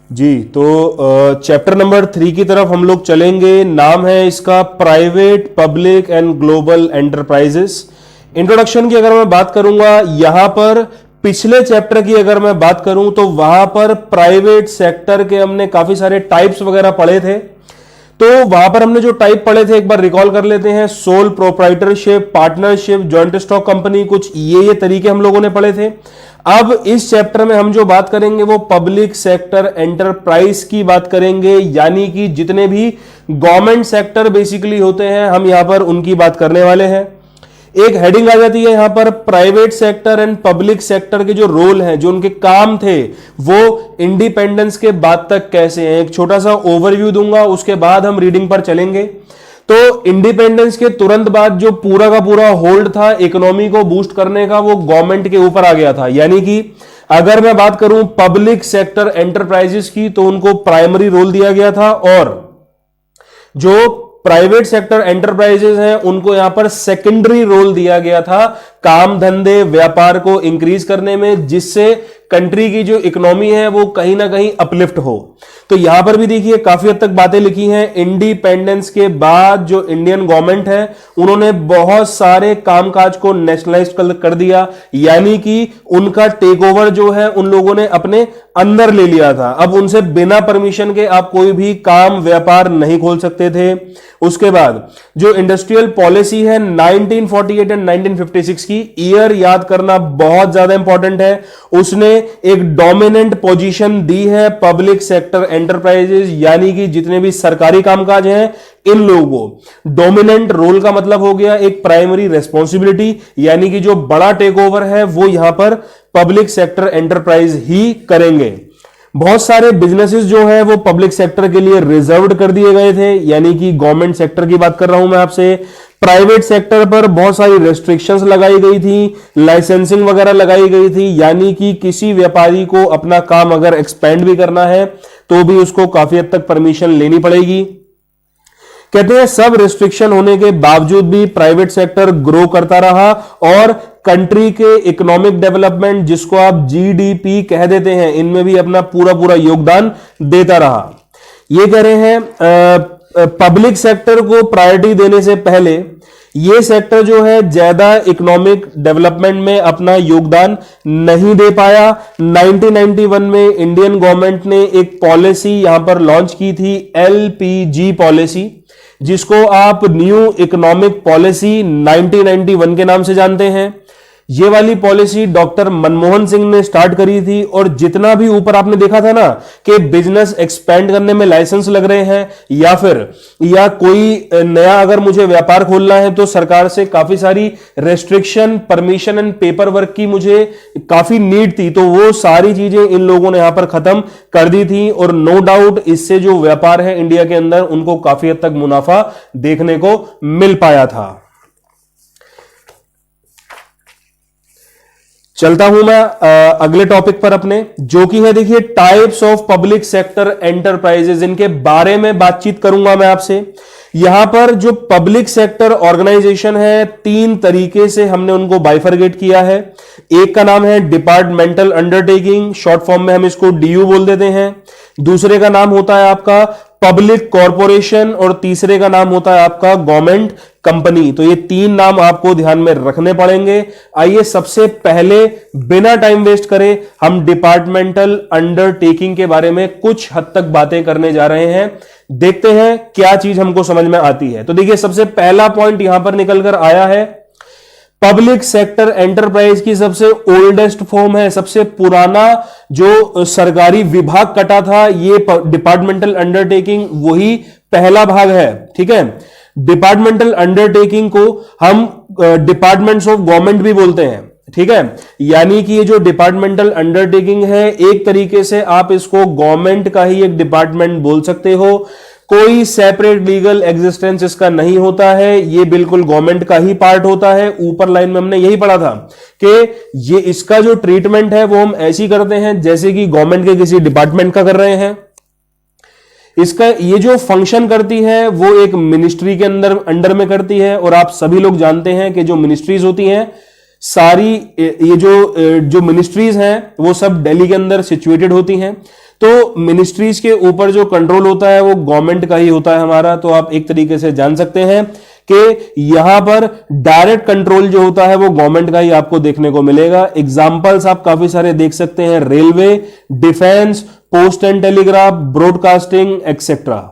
जी, तो chapter number 3 की तरफ हम लोग चलेंगे। नाम है इसका private, public and global enterprises. Introduction की अगर मैं बात करूंगा, यहां पर पिछले चैप्टर की अगर मैं बात करूं तो वहां पर प्राइवेट सेक्टर के हमने काफी सारे टाइप्स वगैरह पढ़े थे। तो वहां पर हमने जो टाइप पढ़े थे एक बार रिकॉल कर लेते हैं। Sole proprietorship, partnership, joint stock company, कुछ ये तरीके हम लोगों ने पढ़े थे। अब इस चैप्टर में हम जो बात करेंगे वो पब्लिक सेक्टर एंटरप्राइज की बात करेंगे, यानी कि जितने भी गवर्नमेंट सेक्टर बेसिकली होते हैं हम यहां पर उनकी बात करने वाले हैं। एक हेडिंग आ जाती है यहां पर private sector and public sector के जो रोल हैं, जो उनके काम थे, वो इंडिपेंडेंस के बाद तक कैसे हैं। एक छोटा सा ओवरव्यू दूंगा, उसके बाद हम रीडिंग पर चलेंगे। तो इंडिपेंडेंस के तुरंत बाद जो पूरा का पूरा होल्ड था इकोनॉमी को बूस्ट करने का, वो गवर्नमेंट के ऊपर आ गया था। यानी कि अगर मैं बात करूं पब्लिक सेक्टर एंटरप्राइजेस की, तो उनको प्राइमरी रोल दिया गया था, और जो प्राइवेट सेक्टर एंटरप्राइजेस हैं उनको यहां पर सेकेंडरी रोल दिया गया था काम धंधे व्यापार को इंक्रीज करने में, जिससे कंट्री की जो इकोनॉमी है वो कहीं ना कहीं अपलिफ्ट हो। तो यहां पर भी देखिए काफी हद तक बातें लिखी हैं। इंडिपेंडेंस के बाद जो इंडियन गवर्नमेंट है उन्होंने बहुत सारे कामकाज को नेशनलाइज कर दिया, यानी कि उनका टेक ओवर जो है उन लोगों ने अपने अंदर ले लिया था। अब उनसे बिना परमिशन के आप कोई भी काम व्यापार नहीं खोल सकते थे। उसके बाद जो इंडस्ट्रियल पॉलिसी है 1948 एंड 1956 की, ईयर याद करना बहुत ज्यादा इंपॉर्टेंट है, उसने एक डोमिनेंट पोजीशन दी है पब्लिक सेक्टर एंटरप्राइजेस, यानी कि जितने भी सरकारी कामकाज हैं इन लोगों को। डोमिनेंट रोल का मतलब हो गया एक प्राइमरी रेस्पॉन्सिबिलिटी, यानी कि जो बड़ा टेक ओवर है वो यहां पर पब्लिक सेक्टर एंटरप्राइज ही करेंगे। बहुत सारे बिजनेसेस जो है वो पब्लिक सेक्टर के लिए रिजर्व्ड कर दिए गए थे, यानी कि गवर्नमेंट सेक्टर की बात कर रहा हूं मैं आपसे। प्राइवेट सेक्टर पर बहुत सारी रेस्ट्रिक्शंस लगाई गई थी, लाइसेंसिंग वगैरह लगाई गई थी, यानी कि किसी व्यापारी को अपना काम अगर एक्सपेंड भी करना है तो भी उसको काफी हद तक परमिशन लेनी पड़ेगी। कहते हैं सब रिस्ट्रिक्शन होने के बावजूद भी प्राइवेट सेक्टर ग्रो करता रहा और कंट्री के इकोनॉमिक डेवलपमेंट, जिसको आप जीडीपी कह देते हैं, इनमें भी अपना पूरा पूरा योगदान देता रहा। ये कह रहे हैं पब्लिक सेक्टर को प्रायोरिटी देने से पहले ये सेक्टर जो है ज्यादा इकोनॉमिक डेवलपमेंट में अपना योगदान नहीं दे पाया। 1991 में इंडियन गवर्नमेंट ने एक पॉलिसी यहां पर लॉन्च की थी, एलपीजी पॉलिसी, जिसको आप न्यू इकोनॉमिक पॉलिसी 1991 के नाम से जानते हैं। ये वाली पॉलिसी डॉक्टर मनमोहन सिंह ने स्टार्ट करी थी, और जितना भी ऊपर आपने देखा था ना कि बिजनेस एक्सपेंड करने में लाइसेंस लग रहे हैं, या कोई नया अगर मुझे व्यापार खोलना है तो सरकार से काफी सारी restriction, permission and paper work की मुझे काफी नीड थी, तो वो सारी चीजें इन लोगों ने यहां पर खत्म कर दी थी। और नो डाउट इससे जो व्यापार है इंडिया के अंदर उनको काफी हद तक मुनाफा देखने को मिल पाया था। चलता हूं मैं अगले टॉपिक पर अपने, जो कि है देखिए types of public sector enterprises. इनके बारे में बातचीत करूंगा मैं आपसे। यहां पर जो पब्लिक सेक्टर ऑर्गेनाइजेशन है 3 तरीके से हमने उनको बाइफरगेट किया है। एक का नाम है डिपार्टमेंटल अंडरटेकिंग, शॉर्ट फॉर्म में हम इसको डीयू बोल देते हैं। दूसरे का नाम होता है आपका पब्लिक कॉरपोरेशन, और तीसरे का नाम होता है आपका गवर्नमेंट कंपनी। तो ये 3 नाम आपको ध्यान में रखने पड़ेंगे। आइए सबसे पहले बिना टाइम वेस्ट करे हम डिपार्टमेंटल अंडरटेकिंग के बारे में कुछ हद तक बातें करने जा रहे हैं। देखते हैं क्या चीज हमको समझ में आती है। तो देखिए सबसे पहला पॉइंट यहां पर निकलकर आया है, पब्लिक सेक्टर एंटरप्राइज की सबसे ओल्डेस्ट फॉर्म है, सबसे पुराना जो सरकारी विभाग कटा था, ये डिपार्टमेंटल अंडरटेकिंग वही पहला भाग है। ठीक है, डिपार्टमेंटल अंडरटेकिंग को हम डिपार्टमेंट्स ऑफ गवर्नमेंट भी बोलते हैं। ठीक है, यानी कि ये जो डिपार्टमेंटल अंडरटेकिंग है एक तरीके से आप इसको गवर्नमेंट का ही एक डिपार्टमेंट बोल सकते हो। कोई सेपरेट लीगल एग्जिस्टेंस इसका नहीं होता है, ये बिल्कुल गवर्नमेंट का ही पार्ट होता है। ऊपर लाइन में हमने यही पढ़ा था कि ये इसका जो ट्रीटमेंट है वो हम ऐसी करते हैं जैसे कि गवर्नमेंट के किसी डिपार्टमेंट का कर रहे हैं। इसका ये जो फंक्शन करती है वो एक मिनिस्ट्री के अंडर में करती है, और आप सभी लोग जानते हैं कि जो मिनिस्ट्रीज होती हैं सारी, ये जो मिनिस्ट्रीज हैं वो सब दिल्ली के अंदर सिचुएटेड होती हैं। तो मिनिस्ट्रीज के ऊपर जो कंट्रोल होता है वो गवर्नमेंट का ही होता है हमारा। तो आप एक तरीके से जान सकते हैं कि यहां पर डायरेक्ट कंट्रोल जो होता है वो गवर्नमेंट का ही आपको देखने को मिलेगा। एग्जांपल्स आप काफी सारे देख सकते हैं, railway, defence, post and telegraph, broadcasting etcetera.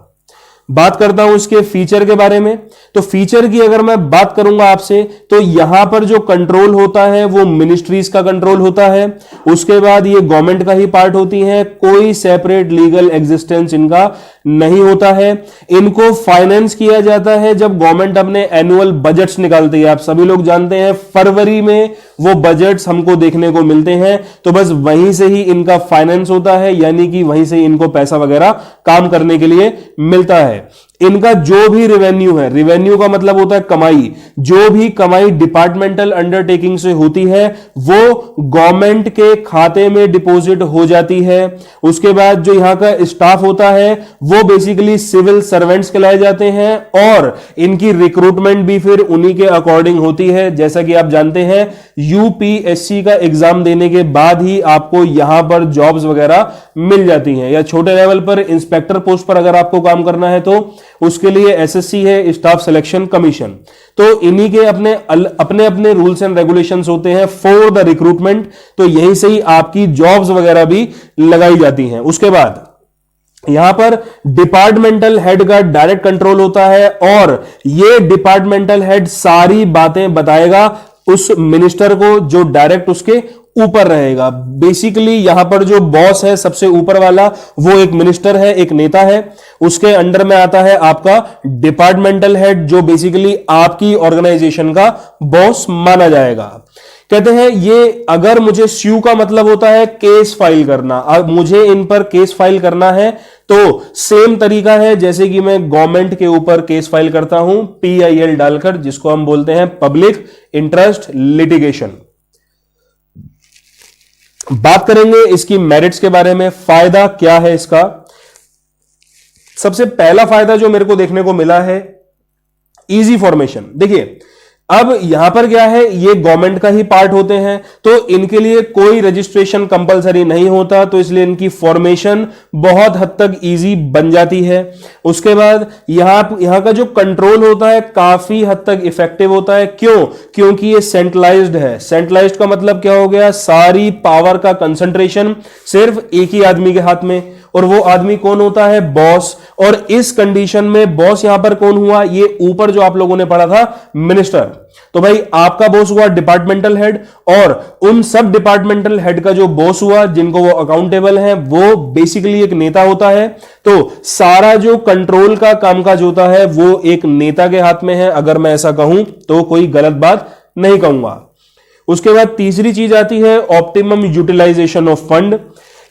बात करता हूं इसके फीचर के बारे में। तो फीचर की अगर मैं बात करूंगा आपसे, तो यहां पर जो कंट्रोल होता है वो मिनिस्ट्रीज का कंट्रोल होता है। उसके बाद ये गवर्नमेंट का ही पार्ट होती है, कोई सेपरेट लीगल एग्जिस्टेंस इनका नहीं होता है। इनको फाइनेंस किया जाता है जब गवर्नमेंट अपने एनुअल बजट्स निकालती है। आप सभी लोग जानते हैं फरवरी में वो बजट्स हमको देखने को मिलते हैं, तो बस वहीं से ही इनका फाइनेंस होता है, यानी कि वहीं से इनको पैसा वगैरह काम करने के लिए मिलता है। इनका जो भी रेवेन्यू है, रेवेन्यू का मतलब होता है कमाई, जो भी कमाई डिपार्टमेंटल अंडरटेकिंग से होती है वो गवर्नमेंट के खाते में डिपॉजिट हो जाती है। उसके बाद जो यहां का स्टाफ होता है वो बेसिकली सिविल सर्वेंट्स कहलाए जाते हैं, और इनकी रिक्रूटमेंट भी फिर उन्हीं के अकॉर्डिंग होती है। जैसा कि आप जानते हैं यूपीएससी का एग्जाम देने के बाद ही आपको यहां पर जॉब्स वगैरह मिल जाती हैं, या छोटे लेवल पर इंस्पेक्टर पोस्ट पर अगर आपको काम करना है तो उसके लिए एसएससी है, स्टाफ सिलेक्शन कमीशन। तो इन्हीं के अपने अपने रूल्स एंड रेगुलेशंस होते हैं फॉर द रिक्रूटमेंट। तो यहीं से ही आपकी जॉब्स वगैरह भी लगाई जाती हैं। उसके बाद यहां पर डिपार्टमेंटल हेड का डायरेक्ट कंट्रोल होता है, और यह डिपार्टमेंटल हेड सारी बातें बताएगा उस मिनिस्टर को जो डायरेक्ट उसके ऊपर रहेगा। बेसिकली यहां पर जो बॉस है सबसे ऊपर वाला वो एक मिनिस्टर है, एक नेता है। उसके अंडर में आता है आपका डिपार्टमेंटल हेड, जो बेसिकली आपकी ऑर्गेनाइजेशन का बॉस माना जाएगा। कहते हैं ये अगर मुझे स्यू का मतलब होता है केस फाइल करना, अब मुझे इन पर केस फाइल करना है तो सेम तरीका है जैसे कि मैं गवर्नमेंट के ऊपर केस फाइल करता हूं PIL डालकर, जिसको हम बोलते हैं पब्लिक इंटरेस्ट लिटिगेशन। बात करेंगे इसकी मेरिट्स के बारे में, फायदा क्या है इसका। सबसे पहला फायदा जो मेरे को देखने को मिला है इजी फॉर्मेशन। देखिए अब यहां पर क्या है, ये गवर्नमेंट का ही पार्ट होते हैं तो इनके लिए कोई रजिस्ट्रेशन कंपलसरी नहीं होता, तो इसलिए इनकी फॉर्मेशन बहुत हद तक इजी बन जाती है। उसके बाद यहां का जो कंट्रोल होता है काफी हद तक इफेक्टिव होता है। क्यों? क्योंकि ये सेंट्रलाइज्ड है। सेंट्रलाइज्ड का मतलब क्या हो गया, सारी पावर का कंसंट्रेशन सिर्फ एक ही आदमी के हाथ में, और वो आदमी कौन होता है, बॉस। और इस कंडीशन में बॉस यहां पर कौन हुआ, ये ऊपर जो आप लोगों ने पढ़ा था मिनिस्टर। तो भाई आपका बॉस हुआ डिपार्टमेंटल हेड, और उन सब डिपार्टमेंटल हेड का जो बॉस हुआ जिनको वो अकाउंटेबल है वो बेसिकली एक नेता होता है। तो सारा जो कंट्रोल का कामकाज होता है वो एक नेता के हाथ में है, अगर मैं ऐसा कहूं तो कोई गलत बात नहीं कहूंगा। उसके बाद तीसरी चीज आती है ऑप्टिमम यूटिलाइजेशन ऑफ फंड।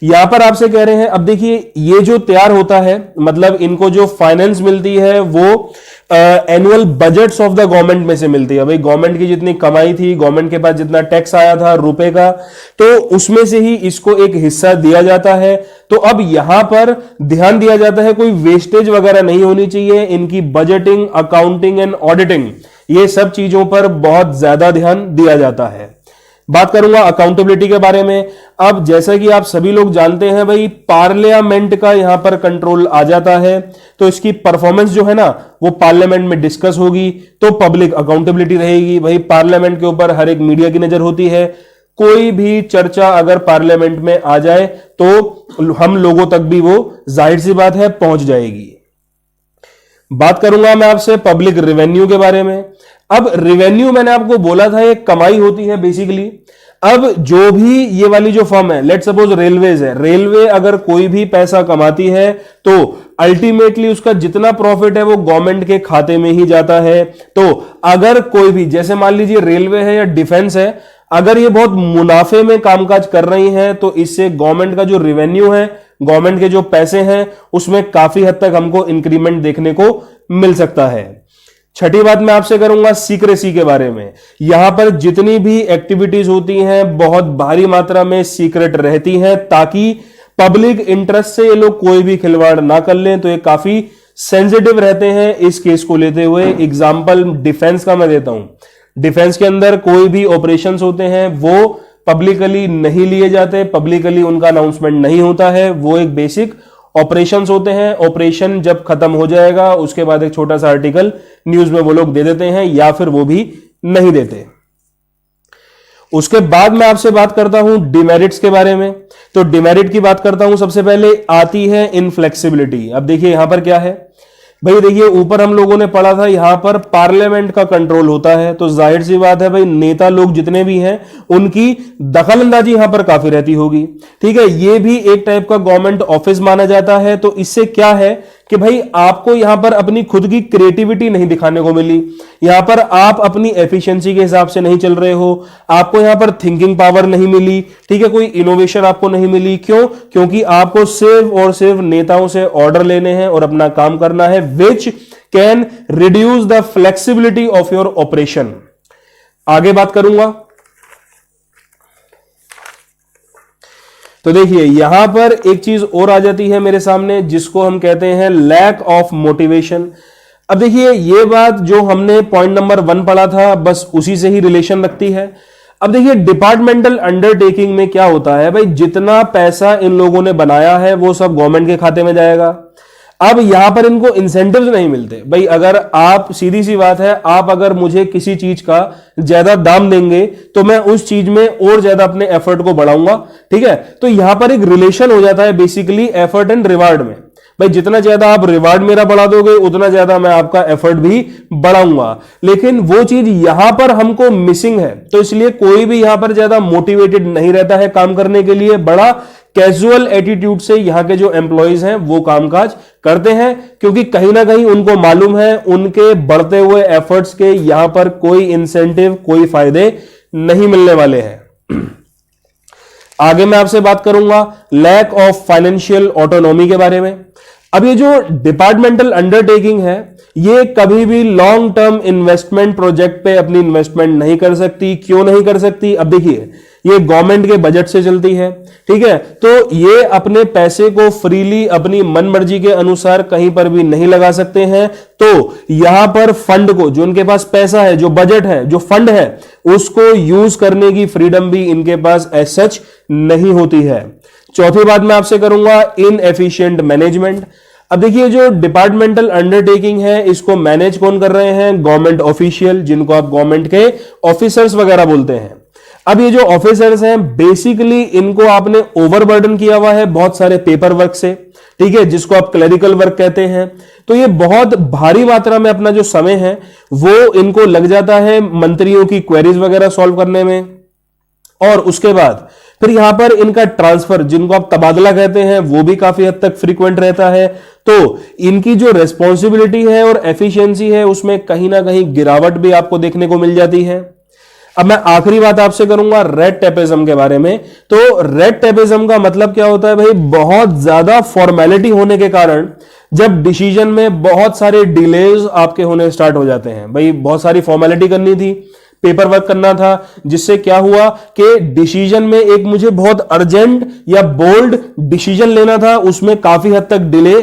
यहां पर आपसे कह रहे हैं, अब देखिए ये जो तैयार होता है, मतलब इनको जो फाइनेंस मिलती है वो annual budgets of the government में से मिलती है। भाई गवर्नमेंट की जितनी कमाई थी, गवर्नमेंट के पास जितना टैक्स आया था रुपए का, तो उसमें से ही इसको एक हिस्सा दिया जाता है। तो अब यहां पर ध्यान दिया जाता है कोई वेस्टेज वगैरह नहीं होनी चाहिए। इनकी बजटिंग, अकाउंटिंग एंड ऑडिटिंग, ये सब चीजों पर बहुत ज्यादा ध्यान दिया जाता है। बात करूंगा अकाउंटेबिलिटी के बारे में। अब जैसा कि आप सभी लोग जानते हैं भाई पार्लियामेंट का यहां पर कंट्रोल आ जाता है, तो इसकी परफॉर्मेंस जो है ना वो पार्लियामेंट में डिस्कस होगी, तो पब्लिक अकाउंटेबिलिटी रहेगी। भाई पार्लियामेंट के ऊपर हर एक मीडिया की नजर होती है, कोई भी चर्चा अगर पार्लियामेंट में आ जाए तो हम लोगों तक भी वो जाहिर सी बात है पहुंच जाएगी। बात करूंगा मैं आपसे पब्लिक रेवेन्यू के बारे में। अब रेवेन्यू मैंने आपको बोला था एक कमाई होती है बेसिकली। अब जो भी ये वाली जो फर्म है, लेट सपोज रेलवेज है, रेलवे अगर कोई भी पैसा कमाती है तो अल्टीमेटली उसका जितना प्रॉफिट है वो गवर्नमेंट के खाते में ही जाता है। तो अगर कोई भी, जैसे मान लीजिए रेलवे है या डिफेंस है, अगर ये बहुत मुनाफे में कामकाज कर रही हैं तो इससे गवर्नमेंट का जो रेवेन्यू है, गवर्नमेंट के जो पैसे हैं, उसमें काफी हद तक हमको इंक्रीमेंट देखने को मिल सकता है। छठी बात मैं आपसे करूंगा सीक्रेसी के बारे में। यहां पर जितनी भी एक्टिविटीज होती हैं बहुत भारी मात्रा में सीक्रेट रहती हैं, ताकि पब्लिक इंटरेस्ट से ये लोग कोई भी खिलवाड़ ना कर लें। तो ये काफी सेंसिटिव रहते हैं इस केस को लेते हुए। एग्जाम्पल डिफेंस का मैं देता हूं। डिफेंस के अंदर कोई भी ऑपरेशंस होते हैं वो पब्लिकली नहीं लिए जाते, पब्लिकली उनका अनाउंसमेंट नहीं होता है। वो एक बेसिक ऑपरेशंस होते हैं। ऑपरेशन जब खत्म हो जाएगा उसके बाद एक छोटा सा आर्टिकल न्यूज में वो लोग दे देते हैं या फिर वो भी नहीं देते। उसके बाद मैं आपसे बात करता हूं डिमेरिट्स के बारे में। तो डिमेरिट की बात करता हूं, सबसे पहले आती है इनफ्लेक्सिबिलिटी। अब देखिए यहां पर क्या है भाई, देखिए ऊपर हम लोगों ने पढ़ा था यहां पर पार्लियामेंट का कंट्रोल होता है, तो जाहिर सी बात है भाई नेता लोग जितने भी हैं उनकी दखल अंदाजी यहां पर काफी रहती होगी। ठीक है, ये भी एक टाइप का गवर्नमेंट ऑफिस माना जाता है। तो इससे क्या है कि भाई आपको यहां पर अपनी खुद की क्रिएटिविटी नहीं दिखाने को मिली, यहां पर आप अपनी एफिशिएंसी के हिसाब से नहीं चल रहे हो, आपको यहां पर थिंकिंग पावर नहीं मिली। ठीक है, कोई इनोवेशन आपको नहीं मिली। क्यों? क्योंकि आपको सिर्फ और सिर्फ नेताओं से ऑर्डर लेने हैं और अपना काम करना है, which can reduce the flexibility of your operation. आगे बात करूंगा। तो देखिए यहां पर एक चीज और आ जाती है मेरे सामने जिसको हम कहते हैं लैक ऑफ मोटिवेशन। अब देखिए ये बात जो हमने पॉइंट नंबर 1 पढ़ा था बस उसी से ही रिलेशन रखती है। अब देखिए डिपार्टमेंटल अंडरटेकिंग में क्या होता है भाई, जितना पैसा इन लोगों ने बनाया है वो सब गवर्नमेंट के खाते में जाएगा। अब यहां पर इनको इंसेंटिव्स नहीं मिलते भाई। अगर आप, सीधी सी बात है, आप अगर मुझे किसी चीज का ज्यादा दाम देंगे तो मैं उस चीज में और ज्यादा अपने एफर्ट को बढ़ाऊंगा। ठीक है, तो यहां पर एक रिलेशन हो जाता है बेसिकली एफर्ट एंड रिवार्ड में। भाई जितना ज्यादा आप रिवार्ड मेरा बढ़ा दोगे उतना ज्यादा मैं आपका एफर्ट भी बढ़ाऊंगा, लेकिन वो चीज यहां पर हमको मिसिंग है। तो इसलिए कोई भी यहां पर ज्यादा मोटिवेटेड नहीं रहता है काम करने के लिए। बड़ा कैजुअल एटीट्यूड से यहां के जो एम्प्लॉइज हैं वो कामकाज करते हैं, क्योंकि कहीं ना कहीं उनको मालूम है उनके बढ़ते हुए एफर्ट्स के यहां पर कोई इंसेंटिव, कोई फायदे नहीं मिलने वाले हैं। आगे मैं आपसे बात करूंगा लैक ऑफ फाइनेंशियल ऑटोनॉमी के बारे में। अब ये जो डिपार्टमेंटल अंडरटेकिंग है ये कभी भी लॉन्ग टर्म इन्वेस्टमेंट प्रोजेक्ट पे अपनी इन्वेस्टमेंट नहीं कर सकती। क्यों नहीं कर सकती? अब देखिए ये गवर्नमेंट के बजट से चलती है। ठीक है, तो ये अपने पैसे को फ्रीली अपनी मन मर्जी के अनुसार कहीं पर भी नहीं लगा सकते हैं। तो यहां पर फंड को, जो इनके पास पैसा है, जो बजट है, जो फंड है, उसको यूज करने की फ्रीडम भी इनके पास एज सच नहीं होती है। चौथी बात मैं आपसे करूंगा इनएफिशिएंट मैनेजमेंट। अब देखिए जो डिपार्टमेंटल अंडरटेकिंग है इसको मैनेज कौन कर रहे हैं? गवर्नमेंट ऑफिशियल, जिनको आप गवर्नमेंट के ऑफिसर्स वगैरह बोलते हैं। अब ये जो ऑफिसर्स हैं बेसिकली इनको आपने ओवरबर्डन किया हुआ है बहुत सारे पेपर वर्क से। ठीक है, जिसको आप क्लरिकल वर्क कहते हैं। तो ये बहुत भारी मात्रा में अपना जो समय है वो इनको लग जाता है मंत्रियों की क्वेरीज वगैरह सॉल्व करने में। और उसके बाद फिर यहां पर इनका ट्रांसफर, जिनको आप तबादला कहते हैं, वो भी काफी हद तक फ्रीक्वेंट रहता है। तो इनकी जो रेस्पॉन्सिबिलिटी है और एफिशिएंसी है उसमें कहीं ना कहीं गिरावट भी आपको देखने को मिल जाती है। अब मैं आखिरी बात आपसे करूंगा रेड टेपिज्म के बारे में। तो रेड टेपिज्म का मतलब क्या होता है भाई, बहुत ज्यादा फॉर्मेलिटी होने के कारण जब डिसीजन में बहुत सारे डिलेज आपके होने स्टार्ट हो जाते हैं। भाई बहुत सारी फॉर्मेलिटी करनी थी, पेपर वर्क करना था, जिससे क्या हुआ कि डिसीजन में एक मुझे बहुत अर्जेंट या बोल्ड डिसीजन लेना था, उसमें काफी हद तक डिले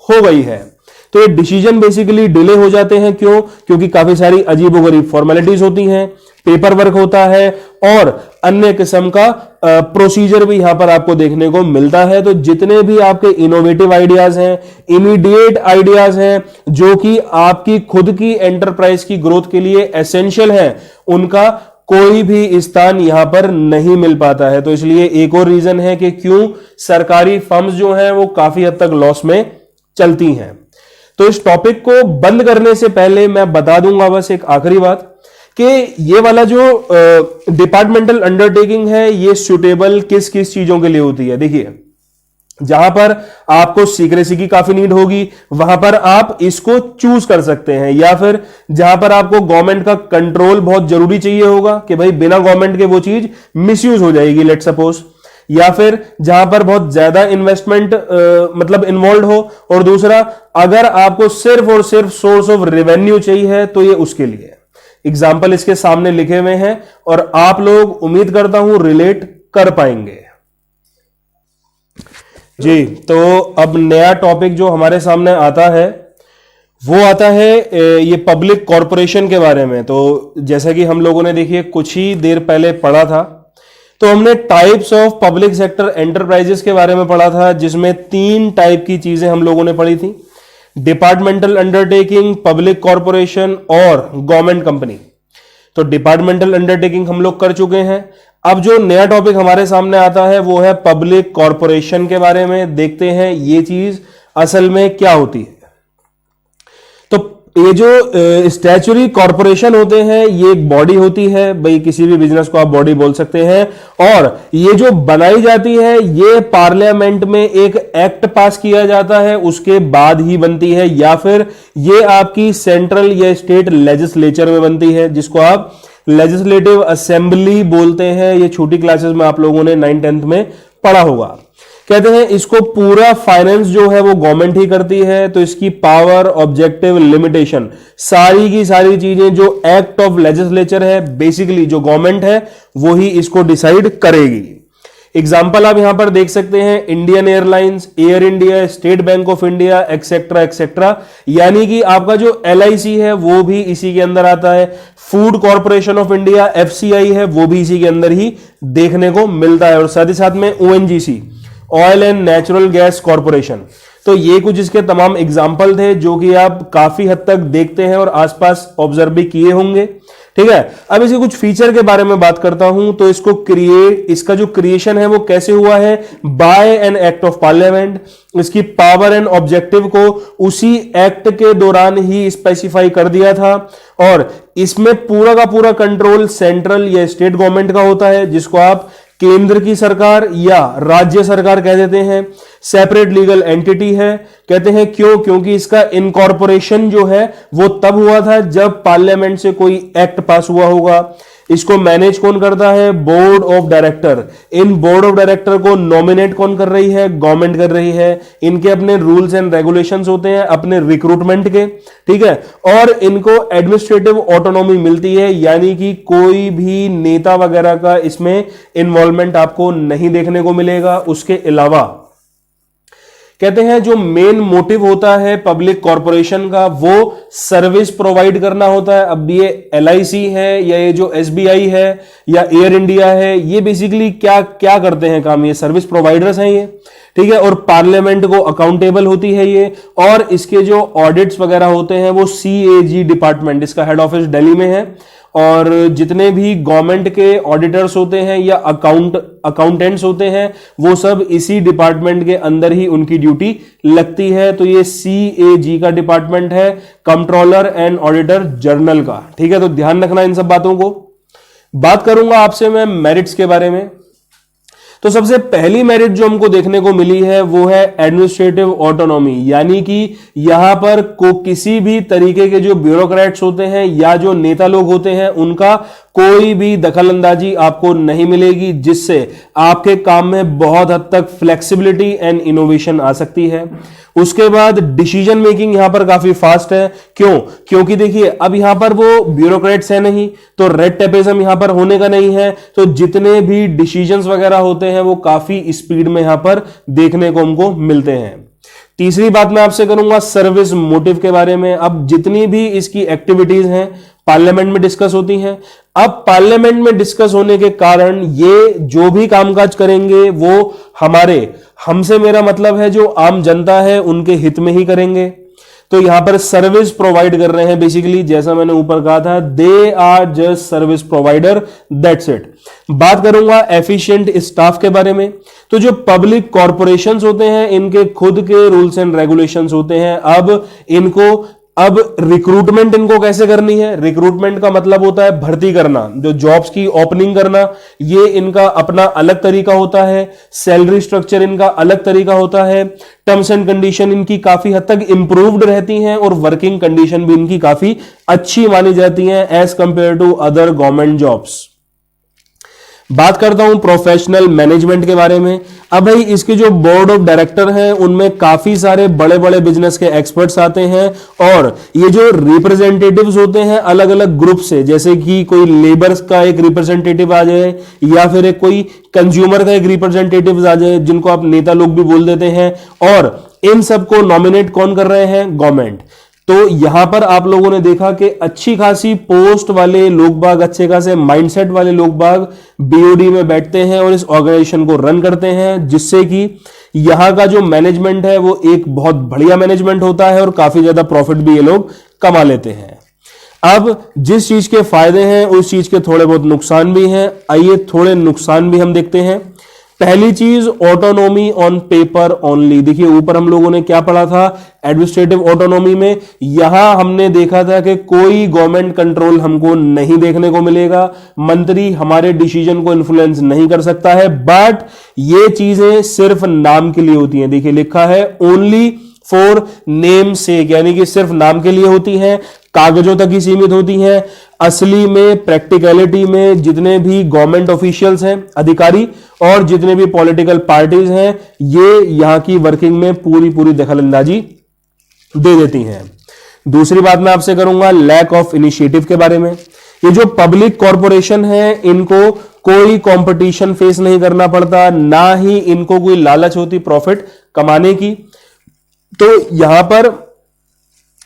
हो गई है। तो ये डिसीजन बेसिकली डिले हो जाते हैं। क्यों? क्योंकि काफी सारी अजीबोगरीब फॉर्मेलिटीज होती हैं, पेपर वर्क होता है और अन्य किस्म का प्रोसीजर भी यहां पर आपको देखने को मिलता है। तो जितने भी आपके इनोवेटिव आइडियाज हैं, इमीडिएट आइडियाज हैं, जो कि आपकी खुद की एंटरप्राइज की ग्रोथ के लिए एसेंशियल है, उनका कोई भी स्थान यहां पर नहीं मिल पाता है। तो इसलिए एक और रीजन है कि क्यों सरकारी फर्म्स जो हैं वो काफी हद तक लॉस में चलती हैं। तो इस टॉपिक को बंद करने से पहले मैं बता दूंगा बस एक आखिरी बात कि ये वाला जो डिपार्टमेंटल अंडरटेकिंग है ये सुटेबल किस किस चीजों के लिए होती है। देखिए जहां पर आपको सीक्रेसी की काफी नीड होगी वहां पर आप इसको चूज कर सकते हैं, या फिर जहां पर आपको गवर्नमेंट का कंट्रोल बहुत जरूरी चाहिए होगा कि भाई बिना गवर्नमेंट के वो चीज मिसयूज हो जाएगी, लेट सपोज, या फिर जहां पर बहुत ज्यादा इन्वेस्टमेंट मतलब इन्वॉल्व हो, और दूसरा अगर आपको सिर्फ और सिर्फ सोर्स ऑफ रेवेन्यू चाहिए तो ये उसके लिए। एग्जाम्पल इसके सामने लिखे हुए हैं और आप लोग उम्मीद करता हूं रिलेट कर पाएंगे जी। तो अब नया टॉपिक जो हमारे सामने आता है वो आता है ये पब्लिक कॉरपोरेशन के बारे में। तो जैसा कि हम लोगों ने देखिए कुछ ही देर पहले पढ़ा था, तो हमने types of public sector enterprises के बारे में पढ़ा था, जिसमें 3 टाइप की चीजें हम लोगों ने पढ़ी थी, डिपार्टमेंटल अंडरटेकिंग, पब्लिक कॉरपोरेशन और गवर्नमेंट कंपनी। तो डिपार्टमेंटल अंडरटेकिंग हम लोग कर चुके हैं। अब जो नया टॉपिक हमारे सामने आता है वो है पब्लिक कॉरपोरेशन के बारे में। देखते हैं ये चीज असल में क्या होती है। तो ये जो स्टैच्यूटरी कॉरपोरेशन होते हैं, ये एक बॉडी होती है, भाई किसी भी बिजनेस को आप बॉडी बोल सकते हैं, और ये जो बनाई जाती है ये पार्लियामेंट में एक एक्ट पास किया जाता है, उसके बाद ही बनती है, या फिर ये आपकी सेंट्रल या स्टेट लेजिस्लेचर में बनती है, जिसको आप लेजिस्लेटिव असेंबली बोलते हैं। ये छोटी क्लासेस में आप लोगों ने 9th-10th में पढ़ा होगा। कहते हैं इसको पूरा फाइनेंस जो है वो गवर्नमेंट ही करती है, तो इसकी पावर, ऑब्जेक्टिव, लिमिटेशन, सारी की सारी चीजें जो एक्ट ऑफ लेजिस्लेचर है, बेसिकली जो गवर्नमेंट है वो ही इसको डिसाइड करेगी। एग्जाम्पल आप यहां पर देख सकते हैं, Indian airlines, air India, state bank of India, etcetera etcetera, यानी कि आपका जो LIC है वो भी इसी के अंदर आता है। Food corporation of India, FCI है, वो भी इसी के अंदर ही देखने को मिलता है, और साथ ही साथ में ONGC, oil and natural gas corporation. तो ये कुछ इसके तमाम एग्जाम्पल थे जो कि आप काफी हद तक देखते हैं और आसपास ऑब्जर्व भी किए होंगे। ठीक है, अब इसके कुछ फीचर के बारे में बात करता हूं। तो इसका जो क्रिएशन है वो कैसे हुआ है, by an act of parliament. इसकी पावर एंड ऑब्जेक्टिव को उसी एक्ट के दौरान ही स्पेसिफाई कर दिया था, और इसमें पूरा का पूरा कंट्रोल सेंट्रल या स्टेट गवर्नमेंट का होता है, जिसको आप केंद्र की सरकार या राज्य सरकार कह देते हैं। सेपरेट लीगल एंटिटी है, कहते हैं क्यों, क्योंकि इसका इनकॉर्पोरेशन जो है वो तब हुआ था जब पार्लियामेंट से कोई एक्ट पास हुआ होगा। इसको मैनेज कौन करता है, board of director. In board of director को नॉमिनेट कौन कर रही है, गवर्नमेंट कर रही है। इनके अपने रूल्स एंड रेगुलेशंस होते हैं अपने रिक्रूटमेंट के, ठीक है, और इनको एडमिनिस्ट्रेटिव ऑटोनॉमी मिलती है, यानी कि कोई भी नेता वगैरह का इसमें इन्वॉल्वमेंट आपको नहीं देखने को मिलेगा। उसके अलावा कहते हैं जो मेन मोटिव होता है पब्लिक कॉरपोरेशन का वो सर्विस प्रोवाइड करना होता है। अब ये LIC है या ये जो SBI है या एयर इंडिया है, ये बेसिकली क्या क्या करते हैं काम, ये सर्विस प्रोवाइडर्स हैं ये, ठीक है, और पार्लियामेंट को अकाउंटेबल होती है ये। और इसके जो ऑडिट्स वगैरह होते हैं वो CAG डिपार्टमेंट, इसका हेड ऑफिस दिल्ली में है, और जितने भी गवर्नमेंट के ऑडिटर्स होते हैं या अकाउंटेंट्स होते हैं वो सब इसी डिपार्टमेंट के अंदर ही उनकी ड्यूटी लगती है। तो ये CAG का डिपार्टमेंट है, कंट्रोलर एंड ऑडिटर जनरल का, ठीक है। तो ध्यान रखना इन सब बातों को। बात करूंगा आपसे मैं मेरिट्स के बारे में। तो सबसे पहली मेरिट जो हमको देखने को मिली है वो है एडमिनिस्ट्रेटिव ऑटोनॉमी, यानी कि यहां पर किसी भी तरीके के जो ब्यूरोक्रेट्स होते हैं या जो नेता लोग होते हैं उनका कोई भी दखल अंदाजी आपको नहीं मिलेगी, जिससे आपके काम में बहुत हद तक फ्लेक्सिबिलिटी एंड इनोवेशन आ सकती है। उसके बाद डिसीजन मेकिंग यहां पर काफी फास्ट है। क्यों, क्योंकि देखिए अब यहां पर वो ब्यूरोक्रेट्स है नहीं, तो रेड टेपिज्म यहां पर होने का नहीं है, तो जितने भी डिसीजंस वगैरह होते हैं वो काफी स्पीड में यहां पर देखने को हमको मिलते हैं। तीसरी बात मैं आपसे करूंगा सर्विस मोटिव के बारे में। अब जितनी भी इसकी एक्टिविटीज हैं पार्लियामेंट में डिस्कस होती हैं। अब पार्लियामेंट में डिस्कस होने के कारण ये जो भी कामकाज करेंगे वो हमसे मेरा मतलब है जो आम जनता है उनके हित में ही करेंगे। तो यहां पर सर्विस प्रोवाइड कर रहे हैं बेसिकली, जैसा मैंने ऊपर कहा था, they are just service provider, that's it. बात करूंगा एफिशिएंट स्टाफ के बारे में। तो जो पब्लिक कॉरपोरेशंस होते हैं इनके खुद के रूल्स एंड रेगुलेशंस होते हैं। अब रिक्रूटमेंट इनको कैसे करनी है, रिक्रूटमेंट का मतलब होता है भर्ती करना, जो जॉब्स की ओपनिंग करना, ये इनका अपना अलग तरीका होता है। सैलरी स्ट्रक्चर इनका अलग तरीका होता है। टर्म्स एंड कंडीशन इनकी काफी हद तक इंप्रूव्ड रहती हैं और वर्किंग कंडीशन भी इनकी काफी अच्छी मानी जाती हैं as compare to other government jobs. बात करता हूं प्रोफेशनल मैनेजमेंट के बारे में। अब भाई इसके जो बोर्ड ऑफ डायरेक्टर हैं उनमें काफी सारे बड़े बड़े बिजनेस के एक्सपर्ट्स आते हैं, और ये जो रिप्रेजेंटेटिव्स होते हैं अलग अलग ग्रुप से, जैसे कि कोई लेबर्स का एक रिप्रेजेंटेटिव आ जाए या फिर एक कोई कंज्यूमर का एक रिप्रेजेंटेटिव आ जाए, जिनको आप नेता लोग भी बोल देते हैं, और इन सबको नॉमिनेट कौन कर रहे हैं, गवर्नमेंट। तो यहां पर आप लोगों ने देखा कि अच्छी खासी पोस्ट वाले लोग बाग, अच्छे खासे माइंडसेट वाले लोग बाग बीओडी में बैठते हैं और इस ऑर्गेनाइजेशन को रन करते हैं, जिससे कि यहां का जो मैनेजमेंट है वो एक बहुत बढ़िया मैनेजमेंट होता है और काफी ज्यादा प्रॉफिट भी ये लोग कमा लेते हैं। अब जिस चीज के फायदे हैं उस चीज के थोड़े बहुत नुकसान भी हैं। आइए थोड़े नुकसान भी हम देखते हैं। पहली चीज, ऑटोनॉमी ऑन पेपर ओनली। देखिए ऊपर हम लोगों ने क्या पढ़ा था एडमिनिस्ट्रेटिव ऑटोनॉमी में, यहां हमने देखा था कि कोई गवर्नमेंट कंट्रोल हमको नहीं देखने को मिलेगा, मंत्री हमारे डिसीजन को इन्फ्लुएंस नहीं कर सकता है, बट ये चीजें सिर्फ नाम के लिए होती हैं। देखिए लिखा है ओनली फॉर नेम सेक, यानी कि सिर्फ नाम के लिए होती हैं, कागजों तक ही सीमित होती हैं। असली में प्रैक्टिकलिटी में जितने भी गवर्नमेंट ऑफिशियल्स हैं, अधिकारी, और जितने भी पॉलिटिकल पार्टीज हैं, ये यहां की वर्किंग में पूरी पूरी दखलंदाजी दे देती हैं। दूसरी बात मैं आपसे करूंगा लैक ऑफ इनिशिएटिव के बारे में। ये जो पब्लिक कॉरपोरेशन है इनको कोई कंपटीशन फेस नहीं करना पड़ता, ना ही इनको कोई लालच होती प्रॉफिट कमाने की। तो यहां पर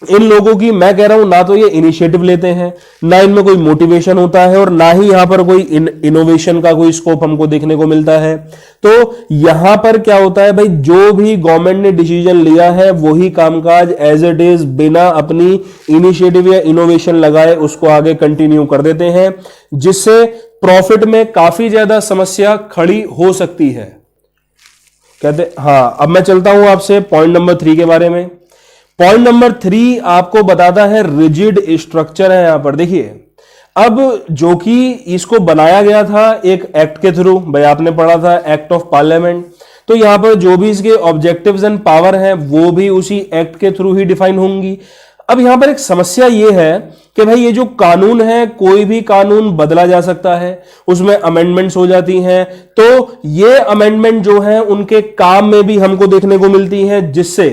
इन लोगों की मैं कह रहा हूं ना तो ये इनिशिएटिव लेते हैं, ना इनमें कोई मोटिवेशन होता है, और ना ही यहां पर कोई इनोवेशन का कोई स्कोप हमको देखने को मिलता है। तो यहां पर क्या होता है भाई, जो भी गवर्नमेंट ने डिसीजन लिया है वही कामकाज एज इट इज बिना अपनी इनिशिएटिव या इनोवेशन लगाए उसको आगे कंटिन्यू कर देते हैं, जिससे प्रॉफिट में काफी ज्यादा समस्या खड़ी हो सकती है। कहते हां, अब मैं चलता हूं आपसे पॉइंट नंबर 3 के बारे में। पॉइंट नंबर 3 आपको बताता है रिजिड स्ट्रक्चर है। यहां पर देखिए, अब जो कि इसको बनाया गया था एक एक्ट के थ्रू, भाई आपने पढ़ा था एक्ट ऑफ पार्लियामेंट, तो यहां पर जो भी इसके ऑब्जेक्टिव्स एंड पावर हैं वो भी उसी एक्ट के थ्रू ही डिफाइन होंगी। अब यहां पर एक समस्या यह है कि भाई ये जो कानून है, कोई भी कानून बदला जा सकता है, उसमें अमेंडमेंट्स हो जाती हैं, तो ये अमेंडमेंट जो है उनके काम में भी हमको देखने को मिलती है, जिससे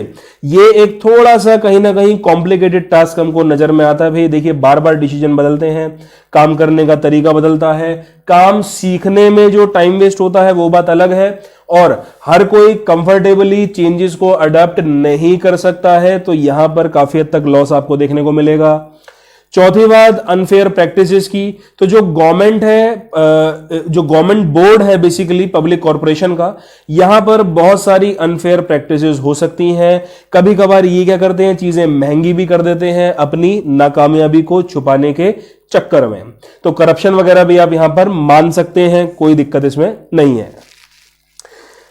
ये एक थोड़ा सा कहीं ना कहीं कॉम्प्लिकेटेड टास्क हमको नजर में आता है। भाई देखिए बार बार डिसीजन बदलते हैं, काम करने का तरीका बदलता है, काम सीखने में जो टाइम वेस्ट होता है वो बात अलग है, और हर कोई कंफर्टेबली चेंजेस को अडॉप्ट नहीं कर सकता है, तो यहां पर काफी हद तक लॉस आपको देखने को मिलेगा। चौथी बात अनफेयर प्रैक्टिसेस की, तो जो गवर्नमेंट है, जो गवर्नमेंट बोर्ड है बेसिकली पब्लिक कॉर्पोरेशन का, यहां पर बहुत सारी अनफेयर प्रैक्टिसेस हो सकती हैं। कभी कभार ये क्या करते हैं, चीजें महंगी भी कर देते हैं अपनी नाकामयाबी को छुपाने के चक्कर में। तो करप्शन वगैरह भी आप यहां पर मान सकते हैं, कोई दिक्कत इसमें नहीं है।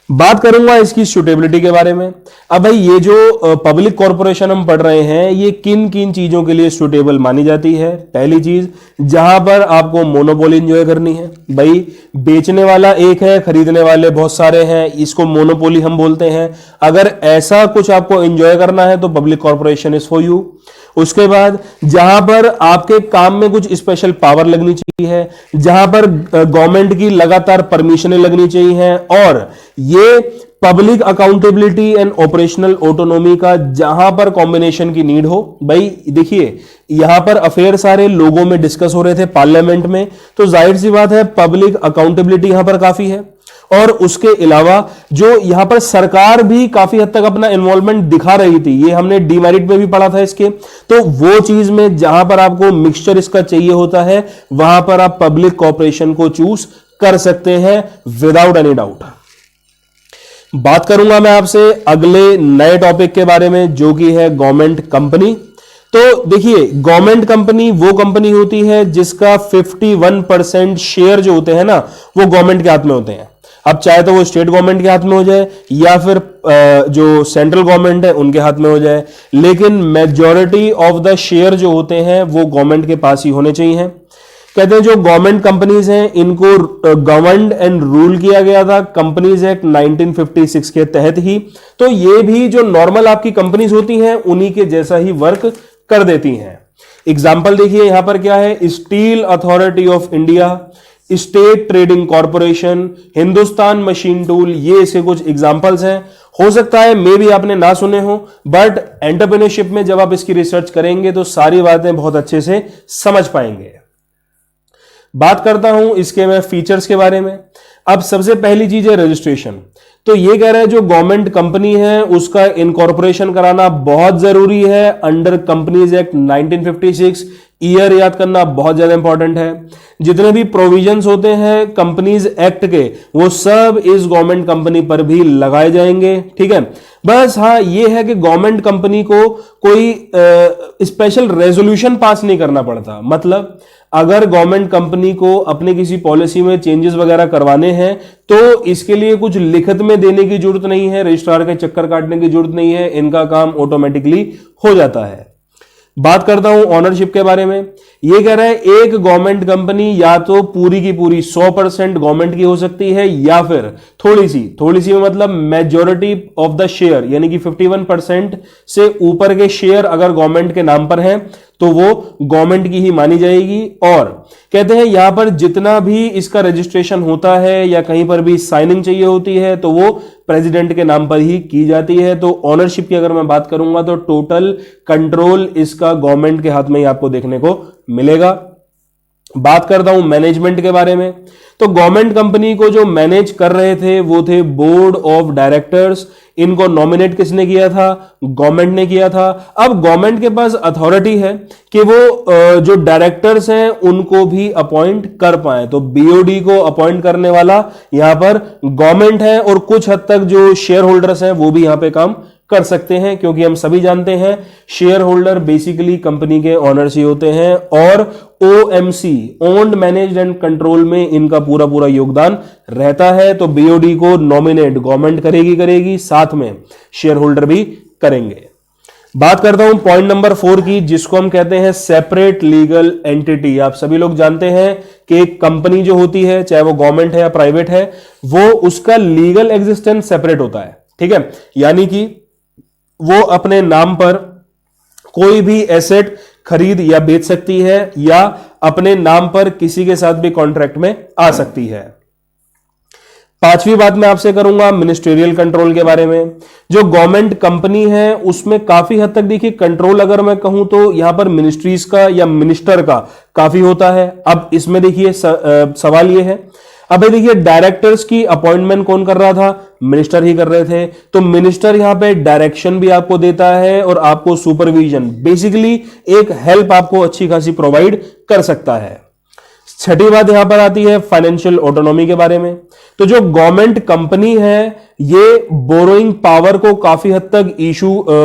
बात करूंगा इसकी सूटेबिलिटी के बारे में। अब भाई ये जो पब्लिक कॉर्पोरेशन हम पढ़ रहे हैं, ये किन किन चीजों के लिए सूटेबल मानी जाती है। पहली चीज, जहां पर आपको मोनोपोली एंजॉय करनी है, भाई बेचने वाला एक है, खरीदने वाले बहुत सारे हैं, इसको मोनोपोली हम बोलते हैं। अगर ऐसा कुछ आपको एंजॉय करना है तो public corporation is for you. उसके बाद जहां पर आपके काम में कुछ स्पेशल पावर लगनी चाहिए, जहां पर गवर्नमेंट की लगातार परमिशनें लगनी चाहिए, और ये public accountability and operational autonomy का जहां पर कॉम्बिनेशन की नीड हो। भाई देखिए यहां पर अफेयर सारे लोगों में डिस्कस हो रहे थे पार्लियामेंट में, तो जाहिर सी बात है पब्लिक अकाउंटेबिलिटी यहां पर काफी है, और उसके अलावा जो यहां पर सरकार भी काफी हद तक अपना इन्वॉल्वमेंट दिखा रही थी, ये हमने डीमेरिट में भी पढ़ा था इसके। तो वो चीज में जहां पर आपको मिक्सचर इसका चाहिए होता है, वहां पर आप पब्लिक कॉर्पोरेशन को चूज कर सकते हैं विदाउट एनी डाउट। बात करूंगा मैं आपसे अगले नए टॉपिक के बारे में, जो कि है गवर्नमेंट कंपनी। तो देखिए गवर्नमेंट कंपनी वो कंपनी होती है जिसका 51% शेयर जो होते हैं ना, वो गवर्नमेंट के हाथ में होते हैं। अब चाहे तो वो स्टेट गवर्नमेंट के हाथ में हो जाए या फिर जो सेंट्रल गवर्नमेंट है उनके हाथ में हो जाए, लेकिन मेजॉरिटी ऑफ द शेयर जो होते हैं वो गवर्नमेंट के पास ही होने चाहिए। कहते हैं जो गवर्नमेंट कंपनीज हैं इनको गवर्नड एंड रूल किया गया था कंपनीज एक्ट 1956 के तहत ही। तो ये भी जो नॉर्मल आपकी कंपनीज होती हैं उन्हीं के जैसा ही वर्क कर देती हैं। एग्जाम्पल देखिए यहां पर क्या है, steel authority of India, state trading corporation, Hindustan machine tool, ये इसके कुछ एग्जांपल्स हैं। हो सकता है मे भी आपने ना सुने हो, बट एंटरप्रेन्योरशिप में जब आप इसकी रिसर्च करेंगे तो सारी बातें बहुत अच्छे से समझ पाएंगे। बात करता हूं इसके मैं फीचर्स के बारे में। अब सबसे पहली चीज है रजिस्ट्रेशन। तो ये कह रहा है जो गवर्नमेंट कंपनी है उसका इनकॉर्पोरेशन कराना बहुत जरूरी है अंडर कंपनीज एक्ट 1956। ईयर याद करना बहुत ज्यादा इंपॉर्टेंट है। जितने भी प्रोविजंस होते हैं कंपनीज एक्ट के वो सब इस गवर्नमेंट कंपनी पर भी लगाए जाएंगे, ठीक है। बस हाँ ये है कि गवर्नमेंट कंपनी को कोई स्पेशल रेजोल्यूशन पास नहीं करना पड़ता। मतलब अगर गवर्नमेंट कंपनी को अपने किसी पॉलिसी में चेंजेस वगैरह करवाने हैं तो इसके लिए कुछ लिखित में देने की जरूरत नहीं है, रजिस्ट्रार के चक्कर काटने की जरूरत नहीं है, इनका काम ऑटोमेटिकली हो जाता है। बात करता हूं ऑनरशिप के बारे में। यह कह रहा है एक गवर्नमेंट कंपनी या तो पूरी की पूरी 100% गवर्नमेंट की हो सकती है या फिर थोड़ी सी में मतलब मेजॉरिटी ऑफ द शेयर यानी कि 51% से ऊपर के शेयर अगर गवर्नमेंट के नाम पर हैं तो वो गवर्नमेंट की ही मानी जाएगी। और कहते हैं यहां पर जितना भी इसका रजिस्ट्रेशन होता है या कहीं पर भी साइनिंग चाहिए होती है तो वो प्रेसिडेंट के नाम पर ही की जाती है। तो ओनरशिप की अगर मैं बात करूंगा तो टोटल कंट्रोल इसका गवर्नमेंट के हाथ में ही आपको देखने को मिलेगा। बात करता हूं मैनेजमेंट के बारे में। तो गवर्नमेंट कंपनी को जो मैनेज कर रहे थे वो थे बोर्ड ऑफ डायरेक्टर्स। इनको नॉमिनेट किसने किया था? गवर्नमेंट ने किया था। अब गवर्नमेंट के पास अथॉरिटी है कि वो जो डायरेक्टर्स हैं उनको भी अपॉइंट कर पाए। तो बीओडी को अपॉइंट करने वाला यहां पर गवर्नमेंट है और कुछ हद तक जो शेयर होल्डर्स हैं वो भी यहां पे काम कर सकते हैं, क्योंकि हम सभी जानते हैं शेयर होल्डर बेसिकली कंपनी के ओनर्स ही होते हैं और OMC owned managed and control में इनका पूरा योगदान रहता है। तो बीओडी को नॉमिनेट गवर्नमेंट करेगी, साथ में शेयर होल्डर भी करेंगे। बात करता हूं पॉइंट नंबर 4 की, जिसको हम कहते हैं सेपरेट लीगल एंटिटी। आप सभी लोग जानते हैं कि एक कंपनी जो होती है चाहे वो गवर्नमेंट है या प्राइवेट है वो उसका लीगल एग्जिस्टेंस सेपरेट होता है, ठीक है। यानी कि वो अपने नाम पर कोई भी एसेट खरीद या बेच सकती है या अपने नाम पर किसी के साथ भी कॉन्ट्रैक्ट में आ सकती है। पांचवी बात मैं आपसे करूंगा मिनिस्ट्रियल कंट्रोल के बारे में। जो गवर्नमेंट कंपनी है उसमें काफी हद तक देखिए कंट्रोल अगर मैं कहूं तो यहां पर मिनिस्ट्रीज का या मिनिस्टर का काफी होता है। अब इसमें देखिए सवाल यह है, अब देखिए डायरेक्टर्स की अपॉइंटमेंट कौन कर रहा था? मिनिस्टर ही कर रहे थे। तो मिनिस्टर यहां पे डायरेक्शन भी आपको देता है और आपको सुपरविजन बेसिकली एक हेल्प आपको अच्छी खासी प्रोवाइड कर सकता है। छठी बात यहां पर आती है फाइनेंशियल ऑटोनॉमी के बारे में। तो जो गवर्नमेंट कंपनी है ये बोरोइंग पावर को काफी हद तक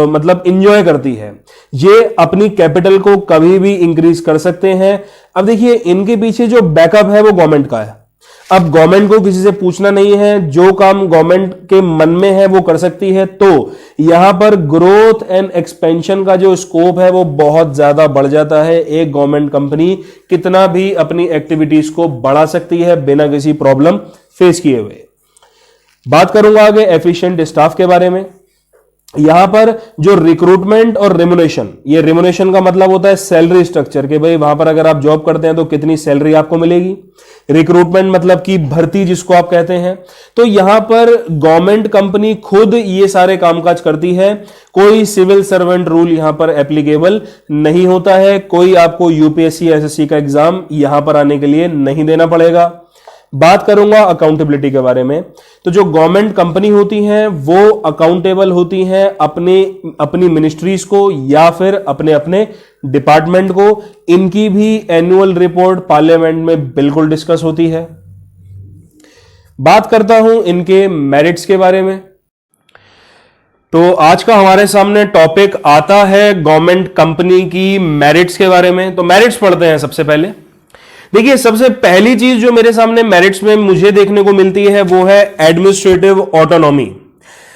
मतलब इंजॉय करती है। ये अपनी कैपिटल को कभी भी इंक्रीज कर सकते हैं। अब देखिए इनके पीछे जो बैकअप है वो गवर्नमेंट का है। अब गवर्नमेंट को किसी से पूछना नहीं है, जो काम गवर्नमेंट के मन में है वो कर सकती है। तो यहां पर ग्रोथ एंड एक्सपेंशन का जो स्कोप है वो बहुत ज्यादा बढ़ जाता है। एक गवर्नमेंट कंपनी कितना भी अपनी एक्टिविटीज को बढ़ा सकती है बिना किसी प्रॉब्लम फेस किए हुए। बात करूंगा आगे एफिशिएंट स्टाफ के बारे में। यहां पर जो रिक्रूटमेंट और रेम्युनेशन, ये रेम्युनेशन का मतलब होता है सैलरी स्ट्रक्चर के भाई वहां पर अगर आप जॉब करते हैं तो कितनी सैलरी आपको मिलेगी। रिक्रूटमेंट मतलब कि भर्ती जिसको आप कहते हैं। तो यहां पर गवर्नमेंट कंपनी खुद ये सारे कामकाज करती है। कोई सिविल सर्वेंट रूल यहां पर एप्लीकेबल नहीं होता है। कोई आपको यूपीएससी एसएससी का एग्जाम यहां पर आने के लिए नहीं देना पड़ेगा। बात करूंगा अकाउंटेबिलिटी के बारे में। तो जो गवर्नमेंट कंपनी होती हैं वो अकाउंटेबल होती हैं अपनी मिनिस्ट्रीज को या फिर अपने डिपार्टमेंट को। इनकी भी एनुअल रिपोर्ट पार्लियामेंट में बिल्कुल डिस्कस होती है। बात करता हूं इनके मेरिट्स के बारे में। तो आज का हमारे सामने टॉपिक आता है गवर्नमेंट कंपनी की मेरिट्स के बारे में। तो मेरिट्स पढ़ते हैं सबसे पहले। देखिए सबसे पहली चीज जो मेरे सामने मेरिट्स में मुझे देखने को मिलती है वो है एडमिनिस्ट्रेटिव ऑटोनॉमी।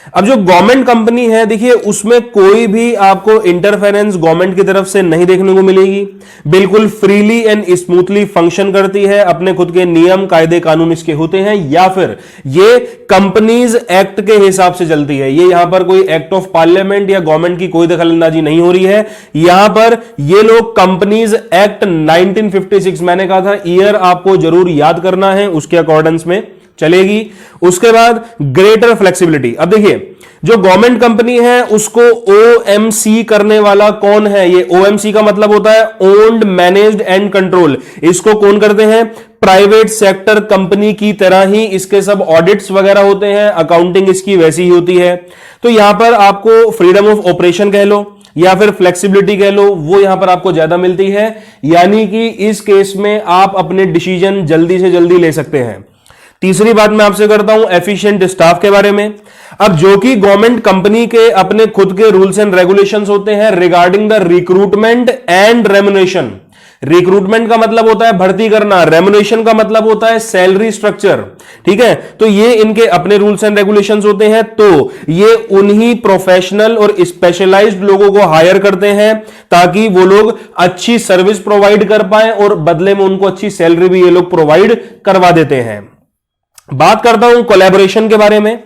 अब जो गवर्नमेंट कंपनी है देखिए उसमें कोई भी आपको इंटरफेरेंस गवर्नमेंट की तरफ से नहीं देखने को मिलेगी। बिल्कुल फ्रीली एंड स्मूथली फंक्शन करती है। अपने खुद के नियम कायदे कानून इसके होते हैं या फिर ये कंपनीज एक्ट के हिसाब से चलती है। ये यहां पर कोई एक्ट ऑफ पार्लियामेंट या गवर्नमेंट की कोई दखलंदाजी नहीं हो रही है। यहां पर ये लोग कंपनीज एक्ट 1956, मैंने कहा था ईयर आपको जरूर याद करना है, उसके अकॉर्डेंस में चलेगी। उसके बाद ग्रेटर फ्लेक्सिबिलिटी। अब देखिए जो गवर्नमेंट कंपनी है उसको ओएमसी करने वाला कौन है? ये ओएमसी का मतलब होता है ओन्ड मैनेज्ड एंड कंट्रोल। इसको कौन करते हैं? प्राइवेट सेक्टर कंपनी की तरह ही इसके सब ऑडिट्स वगैरह होते हैं, अकाउंटिंग इसकी वैसी ही होती है। तो यहां पर आपको फ्रीडम ऑफ ऑपरेशन कह लो या फिर फ्लेक्सिबिलिटी कह लो, वो यहां पर आपको ज्यादा मिलती है, यानी कि इस केस में आप अपने डिसीजन जल्दी से जल्दी ले सकते हैं। तीसरी बात मैं आपसे करता हूं एफिशिएंट स्टाफ के बारे में। अब जो कि गवर्नमेंट कंपनी के अपने खुद के रूल्स एंड रेगुलेशंस होते हैं regarding the recruitment and remuneration. Recruitment का मतलब होता है भर्ती करना, रेम्युनरेशन का मतलब होता है सैलरी स्ट्रक्चर, ठीक है। तो ये इनके अपने रूल्स एंड रेगुलेशंस होते हैं। तो ये उन्हीं प्रोफेशनल और स्पेशलाइज्ड लोगों को हायर करते हैं ताकि वो लोग अच्छी सर्विस प्रोवाइड कर पाए और बदले में उनको अच्छी सैलरी भी ये लोग प्रोवाइड करवा देते हैं। बात करता हूं कोलैबोरेशन के बारे में।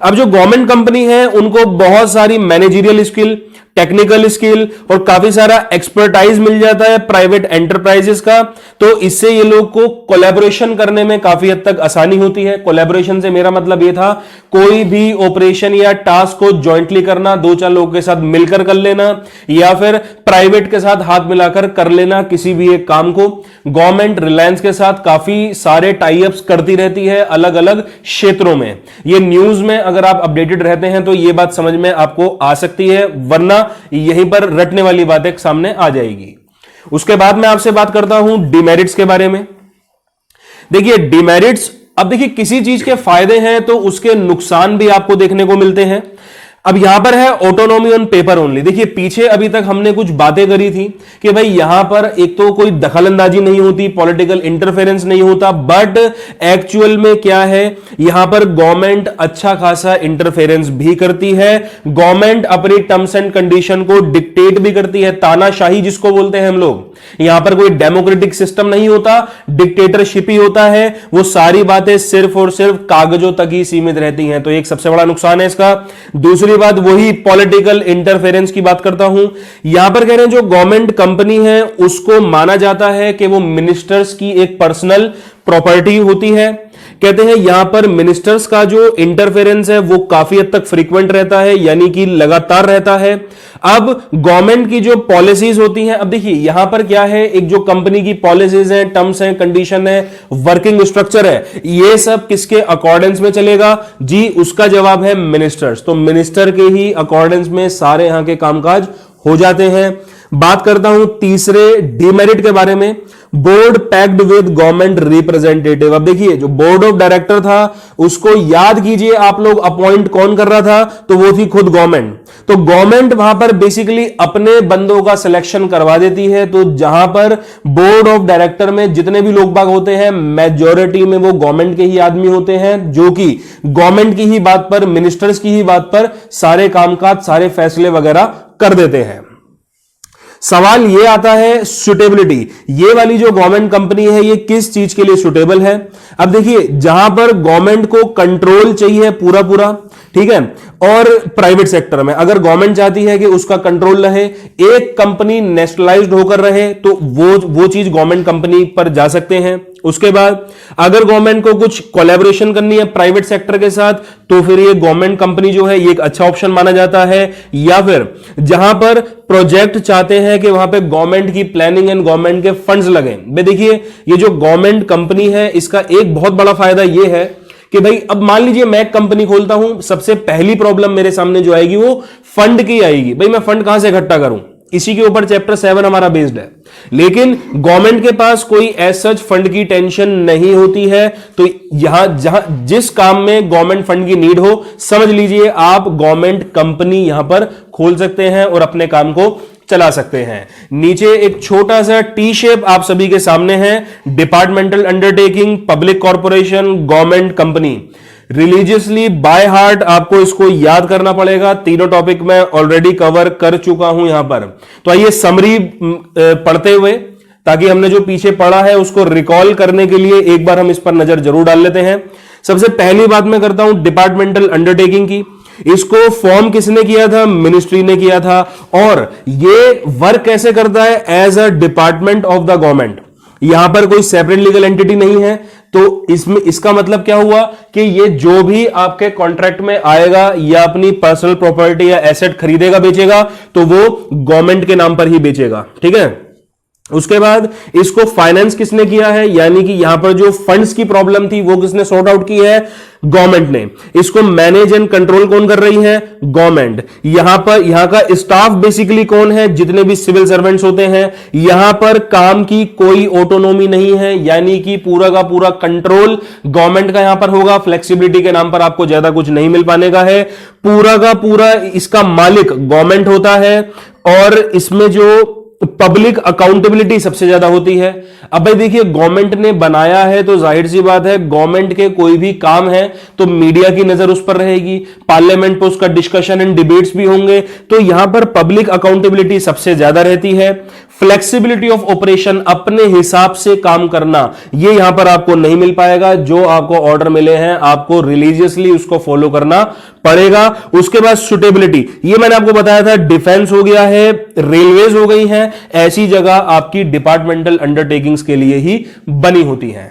अब जो गवर्नमेंट कंपनी है उनको बहुत सारी मैनेजरियल स्किल, टेक्निकल स्किल और काफी सारा एक्सपर्टाइज मिल जाता है प्राइवेट एंटरप्राइजेस का। तो इससे ये लोग को कोलैबोरेशन करने में काफी हद तक आसानी होती है। कोलैबोरेशन से मेरा मतलब ये था कोई भी ऑपरेशन या टास्क को जॉइंटली करना, दो चार लोगों के साथ मिलकर कर लेना या फिर प्राइवेट के साथ हाथ मिलाकर कर लेना किसी भी एक काम को। गवर्नमेंट रिलायंस के साथ काफी सारे टाई अप्स करती रहती है अलग अलग क्षेत्रों में। ये न्यूज में अगर आप अपडेटेड रहते हैं तो ये बात समझ में आपको आ सकती है, वरना यहीं पर रटने वाली बातें सामने आ जाएगी। उसके बाद मैं आपसे बात करता हूं डिमेरिट्स के बारे में। देखिए डिमेरिट्स, अब देखिए किसी चीज के फायदे हैं तो उसके नुकसान भी आपको देखने को मिलते हैं। अब यहां पर है ऑटोनॉमी ऑन पेपर ओनली। देखिए पीछे अभी तक हमने कुछ बातें करी थी कि भाई यहां पर एक तो कोई दखलंदाजी नहीं होती, पॉलिटिकल इंटरफेरेंस नहीं होता, बट एक्चुअल में क्या है, यहां पर गवर्नमेंट अच्छा खासा इंटरफेरेंस भी करती है। गवर्नमेंट अपनी टर्म्स एंड कंडीशन को डिक्टेट भी करती है, तानाशाही जिसको बोलते हैं हम लोग। यहां पर कोई डेमोक्रेटिक सिस्टम नहीं होता, डिक्टेटरशिप ही होता है। वो सारी बातें सिर्फ और सिर्फ कागजों तक ही सीमित रहती हैं, तो एक सबसे बड़ा नुकसान है इसका। दूसरी बात वही पॉलिटिकल इंटरफेरेंस की बात करता हूं। यहां पर कह रहे हैं जो गवर्नमेंट कंपनी है उसको माना जाता है कि वो मिनिस्टर्स की एक पर्सनल प्रॉपर्टी होती है। कहते हैं यहां पर मिनिस्टर्स का जो इंटरफेरेंस है वो काफी हद तक फ्रीक्वेंट रहता है, यानी कि लगातार रहता है। अब गवर्नमेंट की जो पॉलिसीज होती हैं, अब देखिए यहां पर क्या है, एक जो कंपनी की पॉलिसीज हैं, टर्म्स हैं, कंडीशन है, वर्किंग स्ट्रक्चर है, ये सब किसके अकॉर्डेंस में चलेगा जी? उसका जवाब है मिनिस्टर्स। तो मिनिस्टर के ही अकॉर्डेंस में सारे यहां के कामकाज हो जाते हैं। बात करता हूं तीसरे डिमेरिट के बारे में, board packed with government representative. अब देखिए जो बोर्ड ऑफ डायरेक्टर था उसको याद कीजिए आप लोग, अपॉइंट कौन कर रहा था? तो वो थी खुद गवर्नमेंट। तो गवर्नमेंट वहां पर बेसिकली अपने बंदों का सिलेक्शन करवा देती है। तो जहां पर बोर्ड ऑफ डायरेक्टर में जितने भी लोग बाग होते हैं मेजॉरिटी में वो गवर्नमेंट के ही आदमी होते हैं, जो कि गवर्नमेंट की ही बात पर, मिनिस्टर्स की ही बात पर सारे कामकाज, सारे फैसले वगैरह कर देते हैं। सवाल यह आता है सुटेबिलिटी, ये वाली जो गवर्नमेंट कंपनी है ये किस चीज के लिए सुटेबल है? अब देखिए जहां पर गवर्नमेंट को कंट्रोल चाहिए पूरा पूरा, ठीक है, और प्राइवेट सेक्टर में अगर गवर्नमेंट चाहती है कि उसका कंट्रोल रहे, एक कंपनी नेशनलाइज्ड होकर रहे, तो वो चीज गवर्नमेंट कंपनी पर जा सकते हैं। उसके बाद अगर गवर्नमेंट को कुछ कोलैबोरेशन करनी है प्राइवेट सेक्टर के साथ, तो फिर ये गवर्नमेंट कंपनी जो है ये एक अच्छा ऑप्शन माना जाता है। या फिर जहां पर प्रोजेक्ट चाहते हैं कि वहां पे गवर्नमेंट की प्लानिंग एंड गवर्नमेंट के फंड्स लगे। देखिए ये जो गवर्नमेंट कंपनी है इसका एक बहुत बड़ा फायदा ये है कि भाई अब मान लीजिए मैं एक कंपनी खोलता हूं, सबसे पहली प्रॉब्लम मेरे सामने जो आएगी वो फंड की आएगी। भाई मैं फंड कहां से इकट्ठा करूं? इसी के ऊपर चैप्टर 7 हमारा बेस्ड है। लेकिन गवर्नमेंट के पास कोई एज सच फंड की टेंशन नहीं होती है। तो जहां जिस काम में गवर्नमेंट फंड की नीड हो, समझ लीजिए आप गवर्नमेंट कंपनी यहां पर खोल सकते हैं और अपने काम को चला सकते हैं। नीचे एक छोटा सा टी शेप आप सभी के सामने है, departmental undertaking, public corporation, government company. Religiously by heart आपको इसको याद करना पड़ेगा। तीनों टॉपिक मैं ऑलरेडी कवर कर चुका हूं यहां पर। तो आइए समरी पढ़ते हुए, ताकि हमने जो पीछे पढ़ा है उसको रिकॉल करने के लिए एक बार हम इस पर नजर जरूर डाल लेते हैं। सबसे पहली बात मैं करता हूं डिपार्टमेंटल अंडरटेकिंग की। इसको फॉर्म किसने किया था? मिनिस्ट्री ने किया था। और ये वर्क कैसे करता है? As a department of the government. यहां पर कोई सेपरेट लीगल एंटिटी नहीं है। तो इसमें इसका मतलब क्या हुआ कि ये जो भी आपके कॉन्ट्रैक्ट में आएगा या अपनी पर्सनल प्रॉपर्टी या एसेट खरीदेगा बेचेगा, तो वो गवर्नमेंट के नाम पर ही बेचेगा, ठीक है। उसके बाद इसको फाइनेंस किसने किया है, यानी कि यहां पर जो फंड्स की प्रॉब्लम थी वो किसने सॉर्ट आउट की है, गवर्नमेंट ने। इसको मैनेज एंड कंट्रोल कौन कर रही है, गवर्नमेंट। यहां का स्टाफ बेसिकली कौन है, जितने भी सिविल सर्वेंट्स होते हैं। यहां पर काम की कोई ऑटोनॉमी नहीं है, यानी कि पूरा का पूरा कंट्रोल गवर्नमेंट का यहां पर होगा। फ्लेक्सिबिलिटी के नाम पर आपको ज्यादा कुछ नहीं मिल पाने का है, पूरा का पूरा इसका मालिक गवर्नमेंट होता है। और इसमें जो पब्लिक अकाउंटेबिलिटी सबसे ज्यादा होती है। अब भाई देखिए, गवर्नमेंट ने बनाया है तो जाहिर सी बात है गवर्नमेंट के कोई भी काम है तो मीडिया की नजर उस पर रहेगी, पार्लियामेंट पर उसका डिस्कशन एंड डिबेट्स भी होंगे, तो यहां पर पब्लिक अकाउंटेबिलिटी सबसे ज्यादा रहती है। फ्लेक्सिबिलिटी ऑफ ऑपरेशन, अपने हिसाब से काम करना, ये यहां पर आपको नहीं मिल पाएगा। जो आपको ऑर्डर मिले हैं आपको रिलीजियसली उसको फॉलो करना पड़ेगा। उसके बाद सुटेबिलिटी, ये मैंने आपको बताया था, डिफेंस हो गया है, रेलवेज हो गई हैं, ऐसी जगह आपकी डिपार्टमेंटल अंडरटेकिंग्स के लिए ही बनी होती हैं।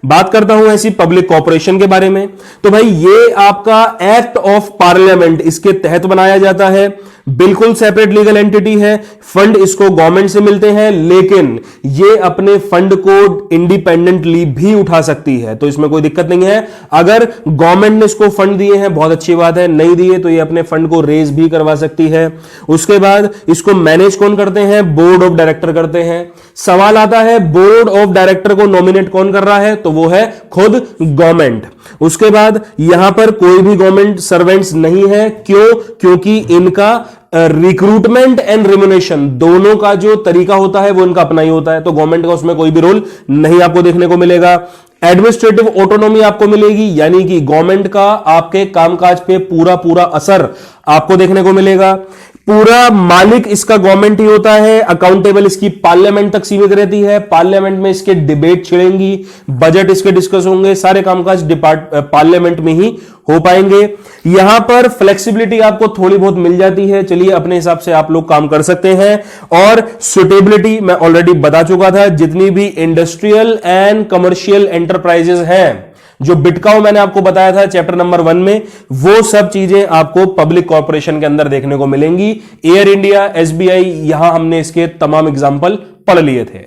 बात करता हूं ऐसी पब्लिक कॉर्पोरेशन के बारे में, तो भाई ये आपका एक्ट ऑफ पार्लियामेंट इसके तहत बनाया जाता है। बिल्कुल सेपरेट लीगल एंटिटी है, फंड इसको गवर्नमेंट से मिलते हैं, लेकिन ये अपने फंड को इंडिपेंडेंटली भी उठा सकती है, तो इसमें कोई दिक्कत नहीं है। अगर गवर्नमेंट ने इसको फंड दिए हैं बहुत अच्छी बात है, नहीं दिए तो ये अपने फंड को रेज भी करवा सकती है। उसके बाद इसको मैनेज कौन करते हैं, बोर्ड ऑफ डायरेक्टर करते हैं। सवाल आता है बोर्ड ऑफ डायरेक्टर को नॉमिनेट कौन कर रहा है, तो वो है खुद गवर्नमेंट। उसके बाद यहां पर कोई भी गवर्नमेंट सर्वेंट्स नहीं है, क्यों, क्योंकि इनका रिक्रूटमेंट एंड रिम्यूनरेशन दोनों का जो तरीका होता है वो इनका अपना ही होता है, तो गवर्नमेंट का उसमें कोई भी रोल नहीं आपको देखने को मिलेगा। एडमिनिस्ट्रेटिव ऑटोनॉमी आपको मिलेगी, यानी कि गवर्नमेंट का आपके कामकाज पे पूरा पूरा असर आपको देखने को मिलेगा। पूरा मालिक इसका गवर्नमेंट ही होता है, अकाउंटेबल इसकी पार्लियामेंट तक सीमित रहती है, पार्लियामेंट में इसके डिबेट छिड़ेंगी, बजट इसके डिस्कस होंगे, सारे कामकाज पार्लियामेंट में ही हो पाएंगे। यहां पर फ्लेक्सिबिलिटी आपको थोड़ी बहुत मिल जाती है, चलिए अपने हिसाब से आप लोग काम कर सकते हैं। और सुटेबिलिटी मैं ऑलरेडी बता चुका था, जितनी भी इंडस्ट्रियल एंड कमर्शियल एंटरप्राइजेस हैं, जो बिटकाओ मैंने आपको बताया था चैप्टर नंबर 1 में, वो सब चीजें आपको पब्लिक कॉर्पोरेशन के अंदर देखने को मिलेंगी। एयर इंडिया, एसबीआई, यहां हमने इसके तमाम एग्जाम्पल पढ़ लिए थे,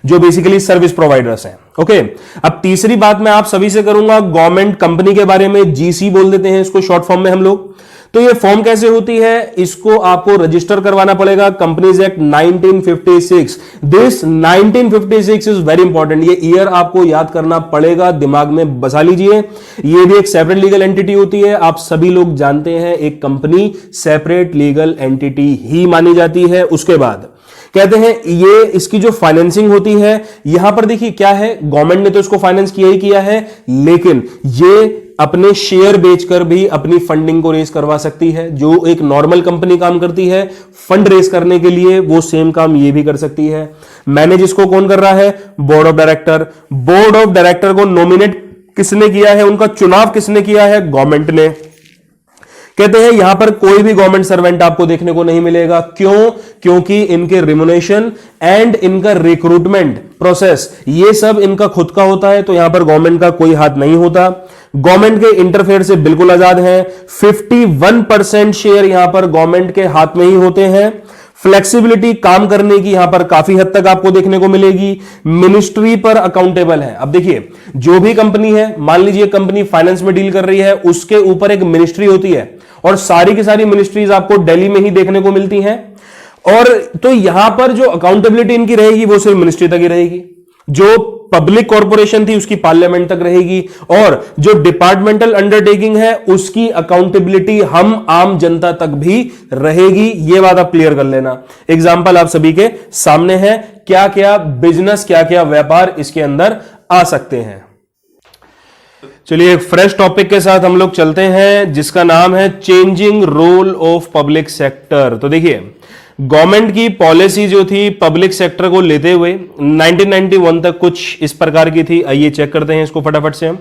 जो बेसिकली सर्विस प्रोवाइडर्स हैं। ओके, अब तीसरी बात मैं आप सभी से करूंगा गवर्नमेंट कंपनी के बारे में, जीसी बोल देते हैं इसको शॉर्ट फॉर्म में हम लोग। तो ये फॉर्म कैसे होती है, इसको आपको रजिस्टर करवाना पड़ेगा companies act 1956। This 1956 is very important, ये ईयर आपको याद करना पड़ेगा, दिमाग में बसा लीजिए। ये भी एक सेपरेट लीगल एंटिटी होती है, आप सभी लोग जानते हैं एक कंपनी सेपरेट लीगल एंटिटी ही मानी जाती है। उसके बाद कहते हैं ये इसकी जो फाइनेंसिंग होती है, यहां पर देखिए क्या है, गवर्नमेंट ने तो इसको फाइनेंस किया ही किया है, लेकिन ये अपने शेयर बेचकर भी अपनी फंडिंग को रेस करवा सकती है। जो एक नॉर्मल कंपनी काम करती है फंड रेस करने के लिए, वो सेम काम ये भी कर सकती है। मैनेज इसको कौन कर रहा है, board of director. Board of director को नॉमिनेट किसने किया है, उनका चुनाव किसने किया है, गवर्नमेंट ने। कहते हैं यहां पर कोई भी गवर्नमेंट सर्वेंट आपको देखने को नहीं मिलेगा, क्यों, क्योंकि इनके रिम्यूनरेशन एंड इनका रिक्रूटमेंट प्रोसेस ये सब इनका खुद का होता है, तो यहां पर गवर्नमेंट का कोई हाथ नहीं होता। गवर्नमेंट के इंटरफेयर से बिल्कुल आजाद है। 51% शेयर यहां पर गवर्नमेंट के हाथ में ही होते हैं। फ्लेक्सिबिलिटी काम करने की यहां पर काफी हद तक आपको देखने को मिलेगी। मिनिस्ट्री पर अकाउंटेबल है। अब देखिए, जो भी कंपनी है, मान लीजिए कंपनी फाइनेंस में डील कर रही है, उसके ऊपर एक मिनिस्ट्री होती है और सारी की सारी मिनिस्ट्रीज आपको दिल्ली में ही देखने को मिलती हैं। और तो यहां पर जो अकाउंटेबिलिटी इनकी रहेगी वो सिर्फ मिनिस्ट्री तक ही रहेगी, जो पब्लिक कॉर्पोरेशन थी उसकी पार्लियामेंट तक रहेगी, और जो डिपार्टमेंटल अंडरटेकिंग है उसकी अकाउंटेबिलिटी हम आम जनता तक भी रहेगी। ये बात आप क्लियर कर लेना। एग्जाम्पल आप सभी के सामने है, क्या क्या बिजनेस, क्या क्या व्यापार इसके अंदर आ सकते हैं। चलिए एक फ्रेश टॉपिक के साथ हम लोग चलते हैं, जिसका नाम है changing role of public sector. तो देखिए, गवर्नमेंट की पॉलिसी जो थी पब्लिक सेक्टर को लेते हुए 1991 तक कुछ इस प्रकार की थी। आइए चेक करते हैं इसको फटाफट से हम।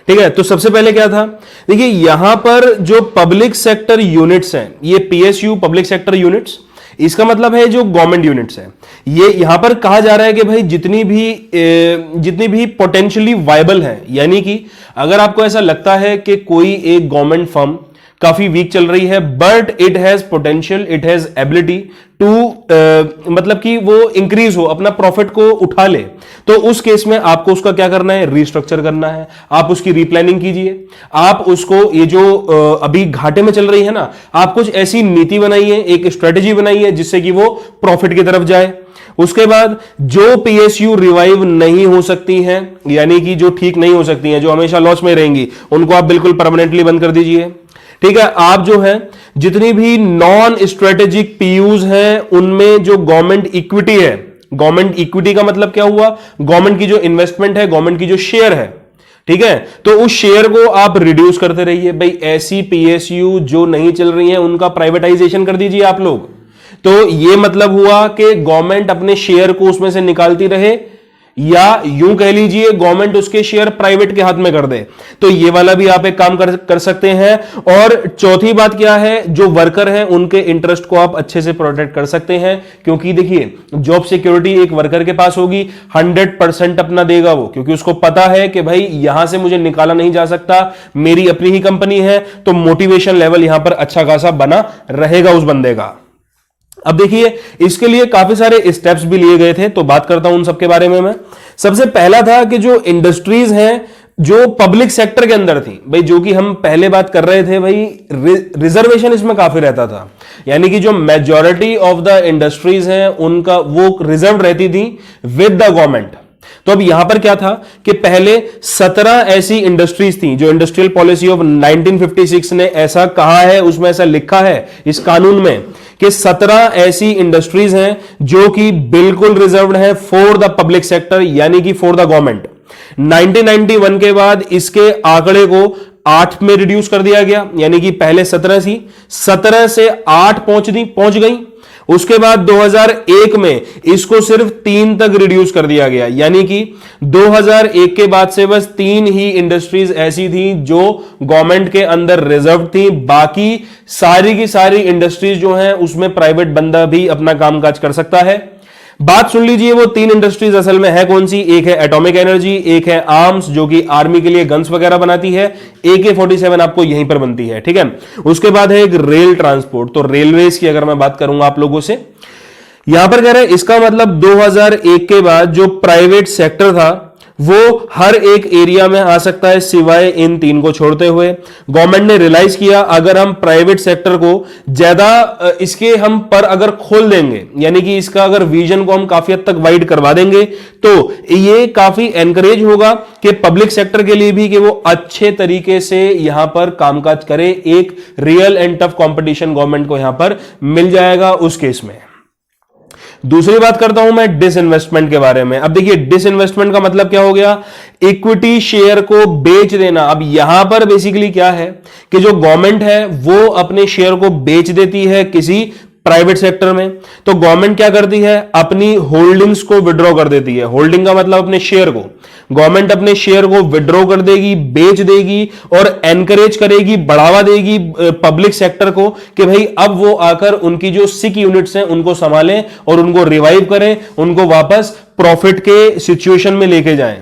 ठीक है, तो सबसे पहले क्या था, देखिए यहां पर जो पब्लिक सेक्टर यूनिट्स हैं, ये पीएसयू पब्लिक सेक्टर यूनिट्स, इसका मतलब है जो गवर्नमेंट यूनिट्स हैं, ये यहां पर कहा जा रहा है कि भाई जितनी भी पोटेंशियली वायबल है, यानी कि अगर आपको ऐसा लगता है कि कोई एक गवर्नमेंट फर्म काफी वीक चल रही है, but it has potential, it has ability to मतलब कि वो इंक्रीज हो, अपना प्रॉफिट को उठा ले। तो उस केस में आपको उसका क्या करना है, रीस्ट्रक्चर करना है, आप उसकी रीप्लानिंग कीजिए, आप उसको ये जो अभी घाटे में चल रही है ना, आप कुछ ऐसी नीति बनाइए, एक स्ट्रेटेजी बनाइए जिससे कि वो प्रॉफिट की तरफ जाए। उसके बाद जो पीएसयू रिवाइव नहीं हो सकती हैं, यानी कि जो ठीक नहीं हो सकती हैं, जो हमेशा लॉस में रहेंगी, उनको आप बिल्कुल परमानेंटली बंद कर दीजिए। ठीक है, आप जो है जितनी भी नॉन स्ट्रेटेजिक पीयूज हैं उनमें जो गवर्नमेंट इक्विटी है, गवर्नमेंट इक्विटी का मतलब क्या हुआ, गवर्नमेंट की जो इन्वेस्टमेंट है, गवर्नमेंट की जो शेयर है, ठीक है, तो उस शेयर को आप रिड्यूस करते रहिए। भाई ऐसी पीएसयू जो नहीं चल रही हैं उनका प्राइवेटाइजेशन कर दीजिए आप लोग। तो यह मतलब हुआ कि गवर्नमेंट अपने शेयर को उसमें से निकालती रहे, या यूं कह लीजिए गवर्नमेंट उसके शेयर प्राइवेट के हाथ में कर दे। तो ये वाला भी आप एक काम कर सकते हैं। और चौथी बात क्या है, जो वर्कर हैं उनके इंटरेस्ट को आप अच्छे से प्रोटेक्ट कर सकते हैं, क्योंकि देखिए जॉब सिक्योरिटी एक वर्कर के पास होगी, 100% अपना देगा वो, क्योंकि उसको पता है कि भाई यहां से मुझे निकाला नहीं जा सकता, मेरी अपनी ही कंपनी है, तो मोटिवेशन लेवल यहां पर अच्छा खासा बना रहेगा उस बंदे का। अब देखिए इसके लिए काफी सारे स्टेप्स भी लिए गए थे, तो बात करता हूं उन सबके बारे में मैं। सबसे पहला था कि जो इंडस्ट्रीज हैं जो पब्लिक सेक्टर के अंदर थी, भाई जो कि हम पहले बात कर रहे थे, भाई रिजर्वेशन इसमें काफी रहता था, यानी कि जो मेजॉरिटी ऑफ द इंडस्ट्रीज हैं उनका वो रिजर्व रहती थी विद द गवर्नमेंट। तो अब यहां पर क्या था कि पहले 17 ऐसी इंडस्ट्रीज थी, जो इंडस्ट्रियल पॉलिसी ऑफ 1956 ने ऐसा कहा है, उसमें ऐसा लिखा है इस कानून में कि 17 ऐसी इंडस्ट्रीज हैं जो कि बिल्कुल रिजर्व्ड हैं फॉर द पब्लिक सेक्टर, यानी कि फॉर द गवर्नमेंट। 1991 के बाद इसके आंकड़े को 8 में रिड्यूस कर दिया गया, यानी कि पहले 17 थी, 17 से 8 पहुंच गई। उसके बाद 2001 में इसको सिर्फ 3 तक रिड्यूस कर दिया गया, यानी कि 2001 के बाद से बस 3 ही इंडस्ट्रीज ऐसी थी जो गवर्नमेंट के अंदर रिजर्व थी, बाकी सारी की सारी इंडस्ट्रीज जो हैं उसमें प्राइवेट बंदा भी अपना कामकाज कर सकता है। बात सुन लीजिए, वो 3 इंडस्ट्रीज असल में है कौन सी, एक है एटॉमिक एनर्जी, एक है आर्म्स जो कि आर्मी के लिए गन्स वगैरह बनाती है, AK-47 आपको यहीं पर बनती है, ठीक है। उसके बाद है एक रेल ट्रांसपोर्ट, तो रेलवेज की अगर मैं बात करूंगा आप लोगों से, यहां पर कह रहे हैं इसका मतलब 2001 के बाद जो प्राइवेट सेक्टर था वो हर एक एरिया में आ सकता है सिवाय इन 3 को छोड़ते हुए। गवर्नमेंट ने रियलाइज किया अगर हम प्राइवेट सेक्टर को ज्यादा इसके हम पर अगर खोल देंगे, यानी कि इसका अगर विजन को हम काफी हद तक वाइड करवा देंगे, तो ये काफी एनकरेज होगा कि पब्लिक सेक्टर के लिए भी कि वो अच्छे तरीके से यहां पर कामकाज करे। एक real and tough competition government को यहां पर मिल जाएगा उस केस में। दूसरी बात करता हूं मैं डिसइन्वेस्टमेंट के बारे में। अब देखिए डिसइन्वेस्टमेंट का मतलब क्या हो गया, इक्विटी शेयर को बेच देना। अब यहां पर बेसिकली क्या है कि जो गवर्नमेंट है वो अपने शेयर को बेच देती है किसी प्राइवेट सेक्टर में, तो गवर्नमेंट क्या करती है, अपनी होल्डिंग्स को विड्रॉ कर देती है। होल्डिंग का मतलब अपने शेयर को, गवर्नमेंट अपने शेयर को विड्रॉ कर देगी, बेच देगी और एनकरेज करेगी, बढ़ावा देगी पब्लिक सेक्टर को कि भाई अब वो आकर उनकी जो सिक यूनिट्स हैं उनको संभालें और उनको रिवाइव करें, उनको वापस प्रॉफिट के सिचुएशन में लेके जाएं।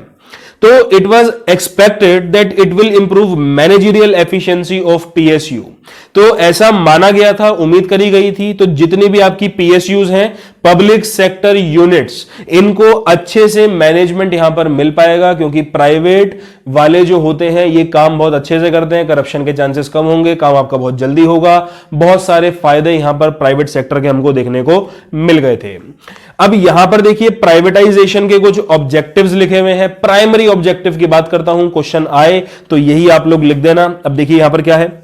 तो it was expected that it will improve managerial efficiency of PSU. तो ऐसा माना गया था, उम्मीद करी गई थी। तो जितनी भी आपकी पीएसयूज हैं, पब्लिक सेक्टर यूनिट्स, इनको अच्छे से मैनेजमेंट यहां पर मिल पाएगा, क्योंकि प्राइवेट वाले जो होते हैं ये काम बहुत अच्छे से करते हैं, करप्शन के चांसेस कम होंगे, काम आपका बहुत जल्दी होगा। बहुत सारे फायदे यहां पर प्राइवेट सेक्टर के हमको देखने को मिल गए थे। अब यहां पर देखिए प्राइवेटाइजेशन के कुछ ऑब्जेक्टिव्स लिखे हुए हैं। प्राइमरी ऑब्जेक्टिव की बात करता हूं, क्वेश्चन आए तो यही आप लोग लिख देना। अब देखिए यहां पर क्या है,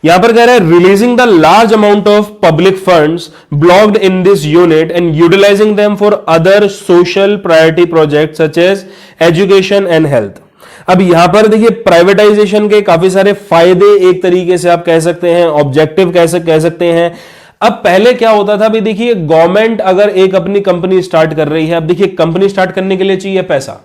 यहां पर कह रहा है releasing the large amount of public funds blocked in this unit and utilising them for other social priority project such as education and health. अब यहां पर देखिए प्राइवेटाइजेशन के काफी सारे फायदे एक तरीके से आप कह सकते हैं, ऑब्जेक्टिव कह सकते हैं। अब पहले क्या होता था, भाई देखिए गवर्नमेंट अगर एक अपनी कंपनी स्टार्ट कर रही है, अब देखिए कंपनी स्टार्ट करने के लिए चाहिए पैसा।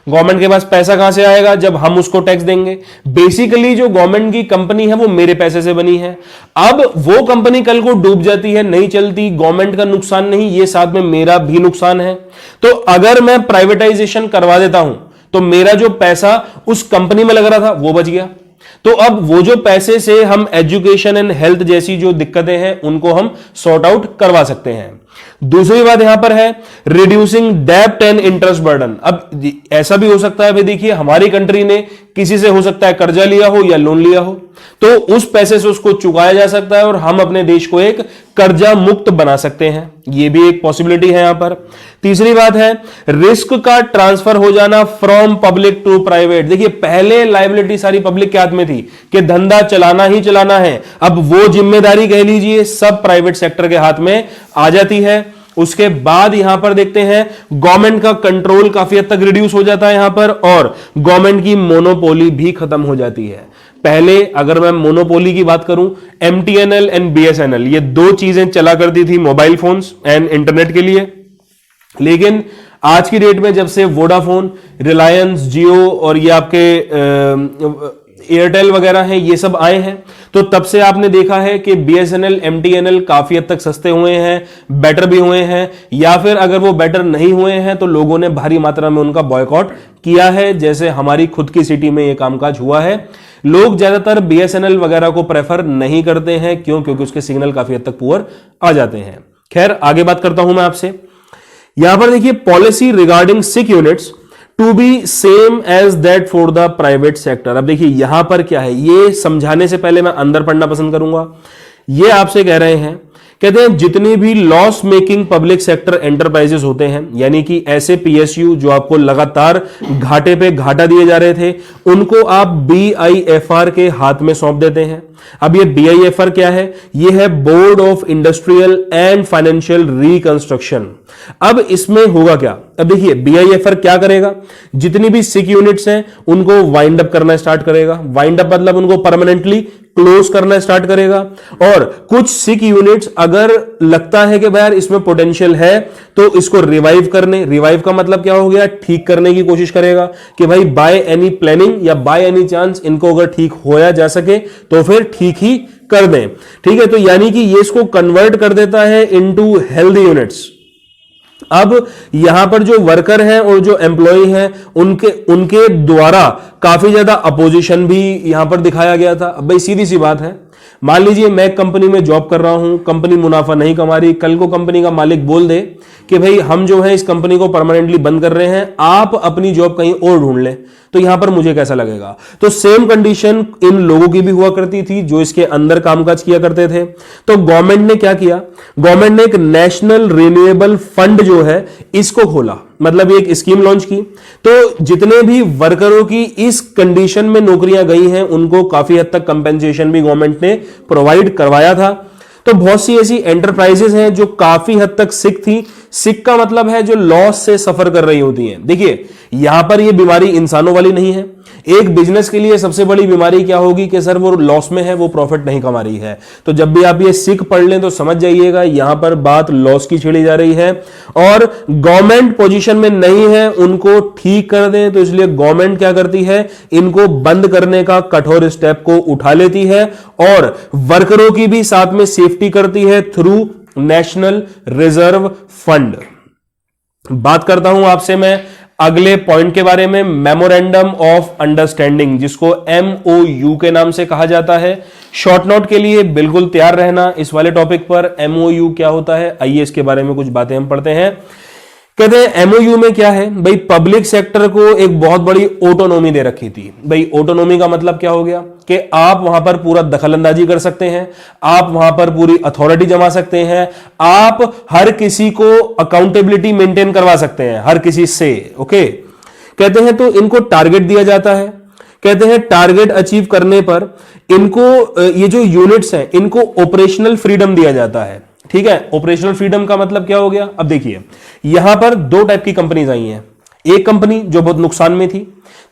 गवर्नमेंट के पास पैसा कहां से आएगा, जब हम उसको टैक्स देंगे। बेसिकली जो गवर्नमेंट की कंपनी है वो मेरे पैसे से बनी है। अब वो कंपनी कल को डूब जाती है, नहीं चलती, गवर्नमेंट का नुकसान नहीं, ये साथ में मेरा भी नुकसान है। तो अगर मैं प्राइवेटाइजेशन करवा देता हूं तो मेरा जो पैसा उस कंपनी में लग रहा था वो बच गया। तो अब वो जो पैसे से हम एजुकेशन एंड हेल्थ जैसी जो दिक्कतें हैं उनको हम सॉर्ट आउट करवा सकते हैं। दूसरी बात यहां पर है रिड्यूसिंग डेब्ट एंड इंटरेस्ट बर्डन। अब ऐसा भी हो सकता है भाई, देखिए हमारी कंट्री ने किसी से हो सकता है कर्जा लिया हो या लोन लिया हो, तो उस पैसे से उसको चुकाया जा सकता है और हम अपने देश को एक कर्जा मुक्त बना सकते हैं। यह भी एक पॉसिबिलिटी है यहां पर। तीसरी बात है रिस्क का ट्रांसफर हो जाना फ्रॉम पब्लिक टू प्राइवेट। देखिए पहले लायबिलिटी सारी पब्लिक के हाथ में थी कि धंधा चलाना ही चलाना है, अब वो जिम्मेदारी कह लीजिए सब प्राइवेट सेक्टर के हाथ में आ जाती है। उसके बाद यहां पर देखते हैं गवर्नमेंट का कंट्रोल काफी हद तक रिड्यूस हो जाता है यहां पर, और गवर्नमेंट की मोनोपोली भी खत्म हो जाती है। पहले अगर मैं मोनोपोली की बात करूं, एमटीएनएल एंड बीएसएनएल ये दो चीजें चला करती थी मोबाइल फोन्स एंड इंटरनेट के लिए, लेकिन आज की डेट में जब से वोडाफोन, रिलायंस, जियो और ये आपके एयरटेल वगैरह हैं ये सब आए हैं, तो तब से आपने देखा है कि बीएसएनएल, एमटीएनएल काफी हद तक सस्ते हुए हैं, बेटर भी हुए हैं, या फिर अगर वो बेटर नहीं हुए हैं तो लोगों ने भारी मात्रा में उनका बॉयकॉट किया है, जैसे हमारी खुद की सिटी में ये कामकाज हुआ है। लोग ज्यादातर बीएसएनएल वगैरह को प्रेफर नहीं करते हैं, क्यों? क्योंकि उसके सिग्नल काफी हद तक पुअर आ जाते हैं। खैर आगे बात करता हूं मैं आपसे। यहां पर देखिए policy regarding sick units to be same as that for the private sector. अब देखिए यहां पर क्या है, ये समझाने से पहले मैं अंदर पढ़ना पसंद करूंगा। ये आपसे कह रहे हैं, कहते हैं जितनी भी loss making public sector enterprises होते हैं, यानी कि ऐसे पीएसयू जो आपको लगातार घाटे पे घाटा दिए जा रहे थे, उनको आप बीआईएफआर के हाथ में सौंप देते हैं। अब ये बीआईएफआर क्या है? ये है board of industrial and financial reconstruction. अब इसमें होगा क्या? अब देखिए बीआईएफआर क्या करेगा, जितनी भी सिक यूनिट्स हैं उनको वाइंड अप करना स्टार्ट करेगा। वाइंड अप मतलब उनको परमानेंटली क्लोज करना स्टार्ट करेगा, और कुछ सिक यूनिट्स अगर लगता है कि भाई यार इसमें पोटेंशियल है तो इसको रिवाइव करने, रिवाइव का मतलब क्या हो गया, ठीक करने की कोशिश करेगा कि भाई बाय एनी प्लानिंग या बाय एनी चांस इनको अगर ठीक होया जा सके तो फिर ठीक ही कर दें। ठीक है, तो यानी कि ये इसको कन्वर्ट कर देता है इनटू हेल्दी यूनिट्स। अब यहां पर जो वर्कर हैं और जो एम्प्लॉय हैं उनके द्वारा काफी ज्यादा अपोजिशन भी यहां पर दिखाया गया था। अब भाई सीधी सी बात है, मान लीजिए मैं कंपनी में जॉब कर रहा हूं, कंपनी मुनाफा नहीं कमा रही, कल को कंपनी का मालिक बोल दे कि भाई हम जो है इस कंपनी को परमानेंटली बंद कर रहे हैं, आप अपनी जॉब कहीं और ढूंढ लें, तो यहां पर मुझे कैसा लगेगा? तो सेम कंडीशन इन लोगों की भी हुआ करती थी जो इसके अंदर कामकाज किया करते थे। तो गवर्नमेंट ने क्या किया, गवर्नमेंट ने एक नेशनल रिन्यूएबल फंड जो है इसको खोला, मतलब एक स्कीम लॉन्च की। तो जितने भी वर्करों की इस कंडीशन में नौकरियां गई हैं उनको काफी हद तक कंपेंसेशन भी गवर्नमेंट ने प्रोवाइड करवाया था। तो बहुत सी ऐसी एंटरप्राइजेस हैं जो काफी हद तक सिक थी। सिक का मतलब है जो लॉस से सफर कर रही होती हैं। देखिए यहां पर यह बीमारी इंसानों वाली नहीं है। एक बिजनेस के लिए सबसे बड़ी बीमारी क्या होगी कि सर वो लॉस में है, वो प्रॉफिट नहीं कमा रही है। तो जब भी आप ये सिक पढ़ लें तो समझ जाइएगा यहां पर बात लॉस की छेड़ी जा रही है, और गवर्नमेंट पोजीशन में नहीं है उनको ठीक कर दें, तो इसलिए गवर्नमेंट क्या करती है, इनको बंद करने का कठोर स्टेप को उठा लेती है और वर्करों की भी साथ में सेफ्टी करती है थ्रू नेशनल रिजर्व फंड। बात करता हूं आपसे मैं अगले पॉइंट के बारे में, मेमोरेंडम ऑफ अंडरस्टैंडिंग, जिसको MOU के नाम से कहा जाता है। शॉर्ट नोट के लिए बिल्कुल तैयार रहना इस वाले टॉपिक पर। MOU क्या होता है, आइए इसके बारे में कुछ बातें हम पढ़ते हैं। कहते हैं MOU में क्या है भाई, पब्लिक सेक्टर को एक बहुत बड़ी ऑटोनॉमी दे रखी थी। भाई ऑटोनॉमी का मतलब क्या हो गया कि आप वहां पर पूरा दखलंदाजी कर सकते हैं, आप वहां पर पूरी अथॉरिटी जमा सकते हैं, आप हर किसी को अकाउंटेबिलिटी मेंटेन करवा सकते हैं हर किसी से। ओके, कहते हैं तो इनको टारगेट दिया जाता है। कहते हैं टारगेट अचीव करने पर इनको ये जो यूनिट्स हैं इनको ऑपरेशनल फ्रीडम दिया जाता है। ठीक है, ऑपरेशनल फ्रीडम का मतलब क्या हो गया? अब देखिए यहां पर दो टाइप की कंपनीज आई हैं। एक कंपनी जो बहुत नुकसान में थी,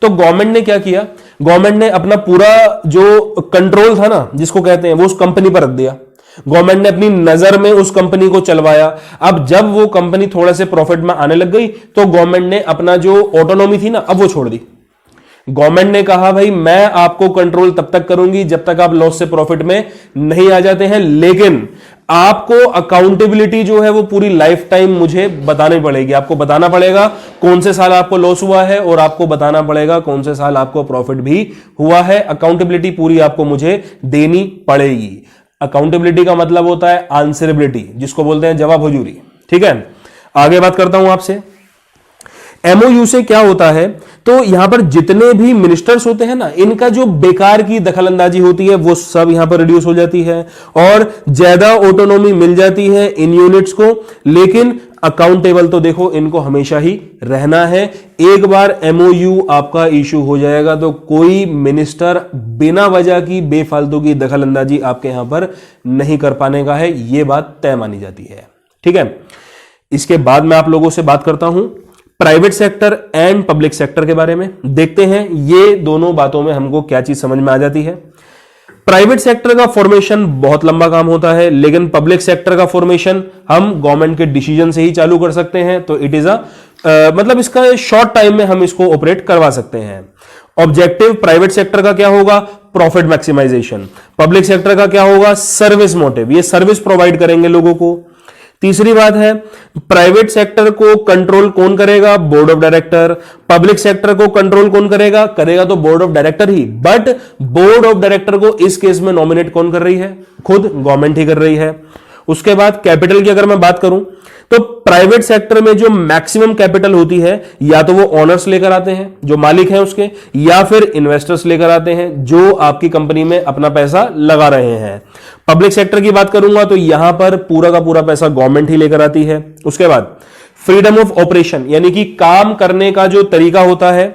तो गवर्नमेंट ने क्या किया, गवर्नमेंट ने अपना पूरा जो कंट्रोल था ना जिसको कहते हैं वो उस कंपनी पर रख दिया। गवर्नमेंट ने अपनी नजर में उस कंपनी को चलवाया। अब जब वो कंपनी थोड़ा से प्रॉफिट में आने लग गई तो गवर्नमेंट ने अपना जो ऑटोनॉमी थी ना अब वो छोड़ दी। गवर्नमेंट ने कहा भाई मैं आपको कंट्रोल तब तक करूंगी जब तक आप लॉस से प्रॉफिट में नहीं आ जाते हैं, लेकिन आपको अकाउंटेबिलिटी जो है वो पूरी लाइफ टाइम मुझे बतानी पड़ेगी। आपको बताना पड़ेगा कौन से साल आपको लॉस हुआ है और आपको बताना पड़ेगा कौन से साल आपको प्रॉफिट भी हुआ है। अकाउंटेबिलिटी पूरी आपको मुझे देनी पड़ेगी। अकाउंटेबिलिटी का मतलब होता है आंसरेबिलिटी, जिसको बोलते हैं जवाब हुजूरी। ठीक है, आगे बात करता हूं आपसे। एमओयू से क्या होता है, तो यहां पर जितने भी मिनिस्टर्स होते हैं ना, इनका जो बेकार की दखलंदाजी होती है वो सब यहां पर रिड्यूस हो जाती है और ज्यादा ऑटोनॉमी मिल जाती है इन यूनिट्स को। लेकिन अकाउंटेबल तो देखो इनको हमेशा ही रहना है। एक बार एमओयू आपका इशू हो जाएगा तो कोई मिनिस्टर बिना वजह की बेफालतू की दखलंदाजी आपके यहां पर नहीं कर पाने का है, यह बात तय मानी जाती है। ठीक है, इसके बाद मैं आप लोगों से बात करता हूं private sector and public sector के बारे में। देखते हैं ये दोनों बातों में हमको क्या चीज समझ में आ जाती है। प्राइवेट सेक्टर का फॉर्मेशन बहुत लंबा काम होता है, लेकिन पब्लिक सेक्टर का फॉर्मेशन हम गवर्नमेंट के डिसीजन से ही चालू कर सकते हैं। तो इट इज मतलब इसका शॉर्ट टाइम में हम इसको ऑपरेट करवा सकते हैं। ऑब्जेक्टिव प्राइवेट सेक्टर का क्या होगा, प्रॉफिट मैक्सिमाइजेशन। पब्लिक सेक्टर का क्या होगा, सर्विस मोटिव, ये सर्विस प्रोवाइड करेंगे लोगों को। तीसरी बात है प्राइवेट सेक्टर को कंट्रोल कौन करेगा, board of director. Public sector को कंट्रोल कौन करेगा, करेगा तो board of director he, but board of director को इस केस में नॉमिनेट कौन कर रही है, खुद गवर्नमेंट ही कर रही है। उसके बाद कैपिटल की अगर मैं बात करूं तो प्राइवेट सेक्टर में जो मैक्सिमम कैपिटल होती है या तो वो ओनर्स लेकर आते हैं, जो मालिक हैं उसके, या फिर इन्वेस्टर्स लेकर आते हैं जो आपकी कंपनी में अपना पैसा लगा रहे हैं। पब्लिक सेक्टर की बात करूंगा तो यहां पर पूरा का पूरा पैसा गवर्नमेंट ही लेकर आती है। उसके बाद फ्रीडम ऑफ ऑपरेशन, यानी कि काम करने का जो तरीका होता है,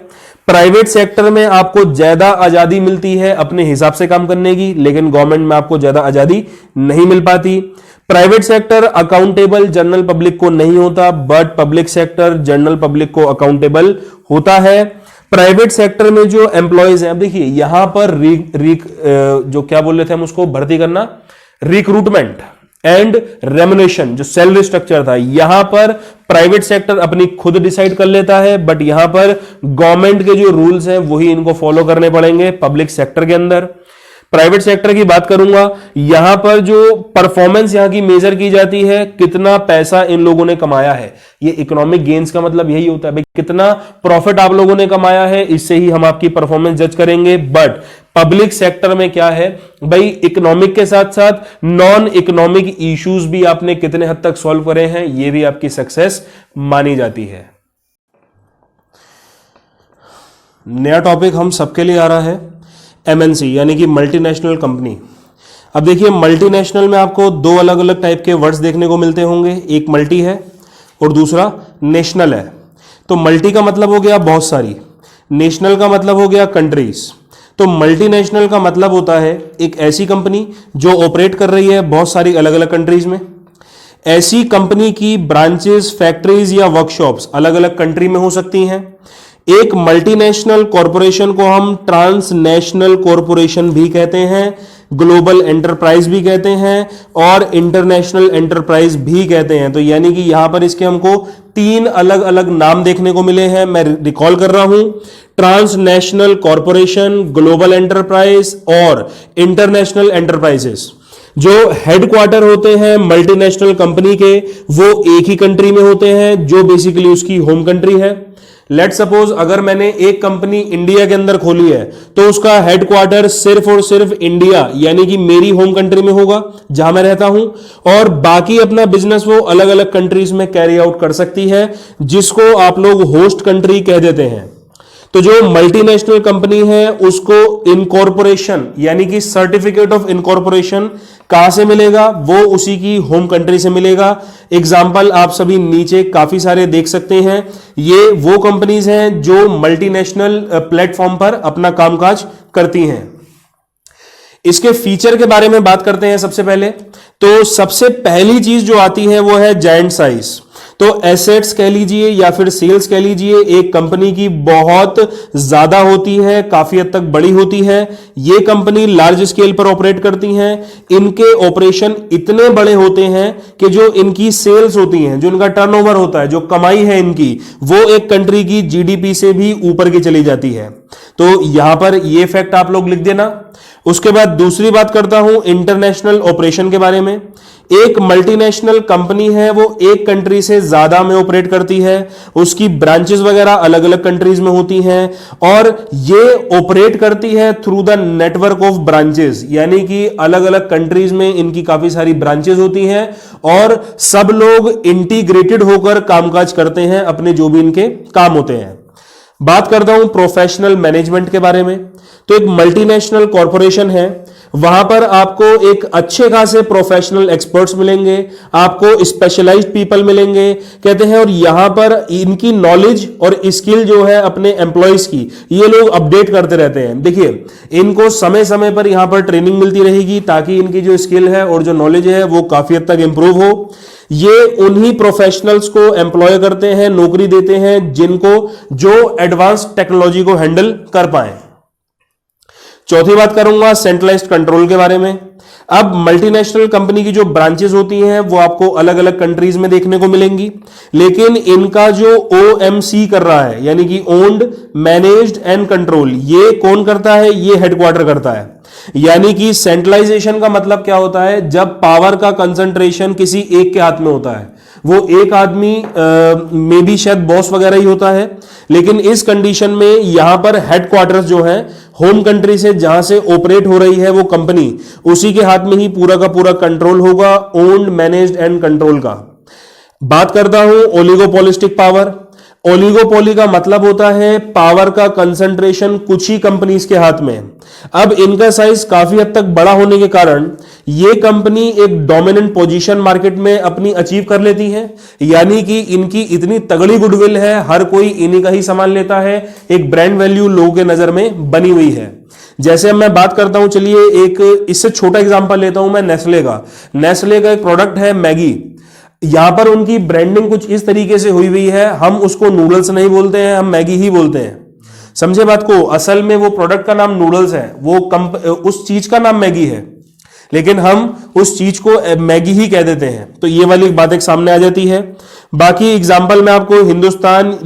प्राइवेट सेक्टर में आपको ज्यादा आजादी मिलती है अपने हिसाब से काम करने की, लेकिन गवर्नमेंट में आपको ज्यादा आजादी नहीं मिल पाती। Private sector accountable general public को नहीं होता, but public sector general public को अकाउंटेबल होता है। प्राइवेट सेक्टर में जो एम्प्लॉयज हैं, अब देखिए यहां पर जो क्या बोल रहे थे हम उसको, भर्ती करना, रिक्रूटमेंट एंड रेम्युनरेशन, जो सैलरी स्ट्रक्चर था, यहां पर प्राइवेट सेक्टर अपनी खुद डिसाइड कर लेता है, बट यहां पर गवर्नमेंट के जो रूल्स हैं वही इनको फॉलो करने पड़ेंगे पब्लिक सेक्टर के अंदर। प्राइवेट सेक्टर की बात करूंगा, यहां पर जो परफॉर्मेंस यहां की मेजर की जाती है, कितना पैसा इन लोगों ने कमाया है। ये इकोनॉमिक गेन्स का मतलब यही होता है भाई, कितना प्रॉफिट आप लोगों ने कमाया है, इससे ही हम आपकी परफॉर्मेंस जज करेंगे। बट पब्लिक सेक्टर में क्या है भाई, इकोनॉमिक के साथ साथ नॉन इकोनॉमिक इश्यूज भी आपने कितने हद तक सॉल्व करे हैं, ये भी आपकी सक्सेस मानी जाती है। नया टॉपिक हम सबके लिए आ रहा है, एमएनसी यानी कि मल्टीनेशनल कंपनी। अब देखिए मल्टीनेशनल में आपको दो अलग अलग टाइप के वर्ड्स देखने को मिलते होंगे, एक मल्टी है और दूसरा नेशनल है। तो मल्टी का मतलब हो गया बहुत सारी, नेशनल का मतलब हो गया कंट्रीज। तो मल्टीनेशनल का मतलब होता है एक ऐसी कंपनी जो ऑपरेट कर रही है बहुत सारी अलग अलग कंट्रीज में। ऐसी कंपनी की ब्रांचेस, फैक्ट्रीज या वर्कशॉप्स अलग अलग कंट्री में हो सकती हैं। एक मल्टीनेशनल कॉरपोरेशन को हम ट्रांसनेशनल कॉरपोरेशन भी कहते हैं, ग्लोबल एंटरप्राइज भी कहते हैं और इंटरनेशनल एंटरप्राइज भी कहते हैं। तो यानी कि यहां पर इसके हमको तीन अलग अलग नाम देखने को मिले हैं। मैं रिकॉल कर रहा हूं, ट्रांसनेशनल कॉरपोरेशन, ग्लोबल एंटरप्राइज और इंटरनेशनल एंटरप्राइजेस। जो हेडक्वार्टर होते हैं मल्टीनेशनल कंपनी के वो एक ही कंट्री में होते हैं, जो बेसिकली उसकी होम कंट्री है। लेट सपोज अगर मैंने एक कंपनी इंडिया के अंदर खोली है तो उसका हेडक्वार्टर सिर्फ और सिर्फ इंडिया यानी कि मेरी होम कंट्री में होगा जहां मैं रहता हूं, और बाकी अपना बिजनेस वो अलग अलग कंट्रीज में कैरी आउट कर सकती है, जिसको आप लोग होस्ट कंट्री कह देते हैं। तो जो मल्टीनेशनल कंपनी है उसको इनकॉर्पोरेशन यानी कि सर्टिफिकेट ऑफ इनकॉर्पोरेशन कहां से मिलेगा, वो उसी की होम कंट्री से मिलेगा। एग्जाम्पल आप सभी नीचे काफी सारे देख सकते हैं। ये वो कंपनीज हैं जो मल्टीनेशनल प्लेटफॉर्म पर अपना कामकाज करती हैं। इसके फीचर के बारे में बात करते हैं। सबसे पहले तो सबसे पहली चीज जो आती है वो है जायंट साइज। तो एसेट्स कह लीजिए या फिर सेल्स कह लीजिए, एक कंपनी की बहुत ज्यादा होती है, काफी हद तक बड़ी होती है। ये कंपनी लार्ज स्केल पर ऑपरेट करती हैं। इनके ऑपरेशन इतने बड़े होते हैं कि जो इनकी सेल्स होती हैं, जो इनका टर्नओवर होता है, जो कमाई है इनकी, वो एक कंट्री की जीडीपी से भी ऊपर की चली जाती है। तो यहां पर ये फैक्ट आप लोग लिख देना। उसके बाद दूसरी बात करता हूं इंटरनेशनल ऑपरेशन के बारे में। एक मल्टीनेशनल कंपनी है, वो एक कंट्री से ज्यादा में ऑपरेट करती है, उसकी ब्रांचेस वगैरह अलग अलग कंट्रीज में होती हैं और ये ऑपरेट करती है through the network of branches, यानी कि अलग अलग कंट्रीज में इनकी काफी सारी ब्रांचेस होती हैं और सब लोग इंटीग्रेटेड होकर कामकाज करते हैं, अपने जो भी इनके काम होते हैं। बात करता हूं प्रोफेशनल मैनेजमेंट के बारे में। तो एक मल्टीनेशनल कॉरपोरेशन है, वहां पर आपको एक अच्छे खासे प्रोफेशनल एक्सपर्ट्स मिलेंगे, आपको स्पेशलाइज्ड पीपल मिलेंगे कहते हैं, और यहां पर इनकी नॉलेज और स्किल जो है अपने एम्प्लॉयज की, ये लोग अपडेट करते रहते हैं। देखिए, इनको समय समय पर यहां पर ट्रेनिंग मिलती रहेगी ताकि इनकी जो स्किल है और जो नॉलेज है वो काफी हद तक इंप्रूव हो। ये उन्हीं प्रोफेशनल्स को एम्प्लॉय करते हैं, नौकरी देते हैं जिनको जो एडवांस टेक्नोलॉजी को हैंडल कर पाए। चौथी बात करूंगा सेंट्रलाइज्ड कंट्रोल के बारे में। अब मल्टीनेशनल कंपनी की जो ब्रांचेस होती हैं वो आपको अलग अलग कंट्रीज में देखने को मिलेंगी, लेकिन इनका जो ओएमसी कर रहा है, यानी कि ओन्ड मैनेज्ड एंड कंट्रोल, ये कौन करता है? ये हेडक्वार्टर करता है। यानी कि सेंट्रलाइजेशन का मतलब क्या होता है? जब पावर का कंसंट्रेशन किसी एक के हाथ में होता है, वो एक आदमी में भी शायद बॉस वगैरह ही होता है, लेकिन इस कंडीशन में यहां पर हेडक्वार्टर्स जो है होम कंट्री से जहां से ऑपरेट हो रही है वो कंपनी, उसी के हाथ में ही पूरा का पूरा कंट्रोल होगा, ओन्ड मैनेज्ड एंड कंट्रोल का। बात करता हूं ओलिगोपोलिस्टिक पावर। ओलिगोपोली का मतलब होता है पावर का कंसंट्रेशन कुछ ही कंपनीज के हाथ में। अब इनका साइज काफी हद तक बड़ा होने के कारण ये कंपनी एक डोमिनेंट पोजीशन मार्केट में अपनी अचीव कर लेती है, यानी कि इनकी इतनी तगड़ी गुडविल है, हर कोई इन्हीं का ही सामान लेता है, एक ब्रांड वैल्यू लोगों के नजर में बनी हुई है। जैसे अब मैं बात करता हूं, चलिए एक इससे छोटा एग्जांपल लेता हूं मैं नेस्ले का। नेस्ले का एक प्रोडक्ट है मैगी। यहां पर उनकी ब्रांडिंग कुछ इस तरीके से हुई हुई है, हम उसको नूडल्स नहीं बोलते हैं, हम मैगी ही बोलते हैं। समझे बात को? असल में वो प्रोडक्ट का नाम नूडल्स है, वो उस चीज का नाम मैगी है, लेकिन हम उस चीज को मैगी ही कह देते हैं। तो ये वाली बात एक सामने आ जाती है। बाकी एग्जांपल में आपको हिंदुस्तान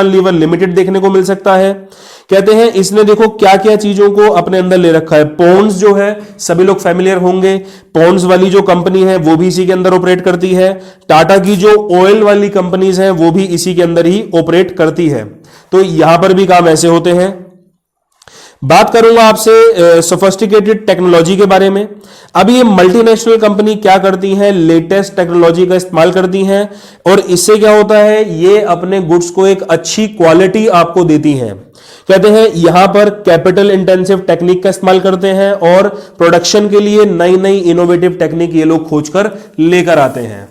लीवर लिमिटेड देखने को मिल सकता है। कहते हैं इसने देखो क्या क्या चीजों को अपने अंदर ले रखा है। पॉन्ड्स जो है सभी लोग फैमिलियर होंगे, पॉन्ड्स वाली जो कंपनी है वो भी इसी के अंदर ऑपरेट करती है। टाटा की जो ऑयल वाली कंपनीज हैं वो भी इसी के अंदर ही ऑपरेट करती है। तो यहां पर भी काम ऐसे होते हैं। बात करूंगा आपसे सोफिस्टिकेटेड टेक्नोलॉजी के बारे में। अब ये मल्टीनेशनल कंपनी क्या करती हैं? लेटेस्ट टेक्नोलॉजी का इस्तेमाल करती हैं और इससे क्या होता है, ये अपने गुड्स को एक अच्छी क्वालिटी आपको देती हैं। कहते हैं यहां पर कैपिटल इंटेंसिव टेक्निक का इस्तेमाल करते हैं और प्रोडक्शन के लिए नई नई इनोवेटिव टेक्निक ये लोग खोजकर लेकर आते हैं।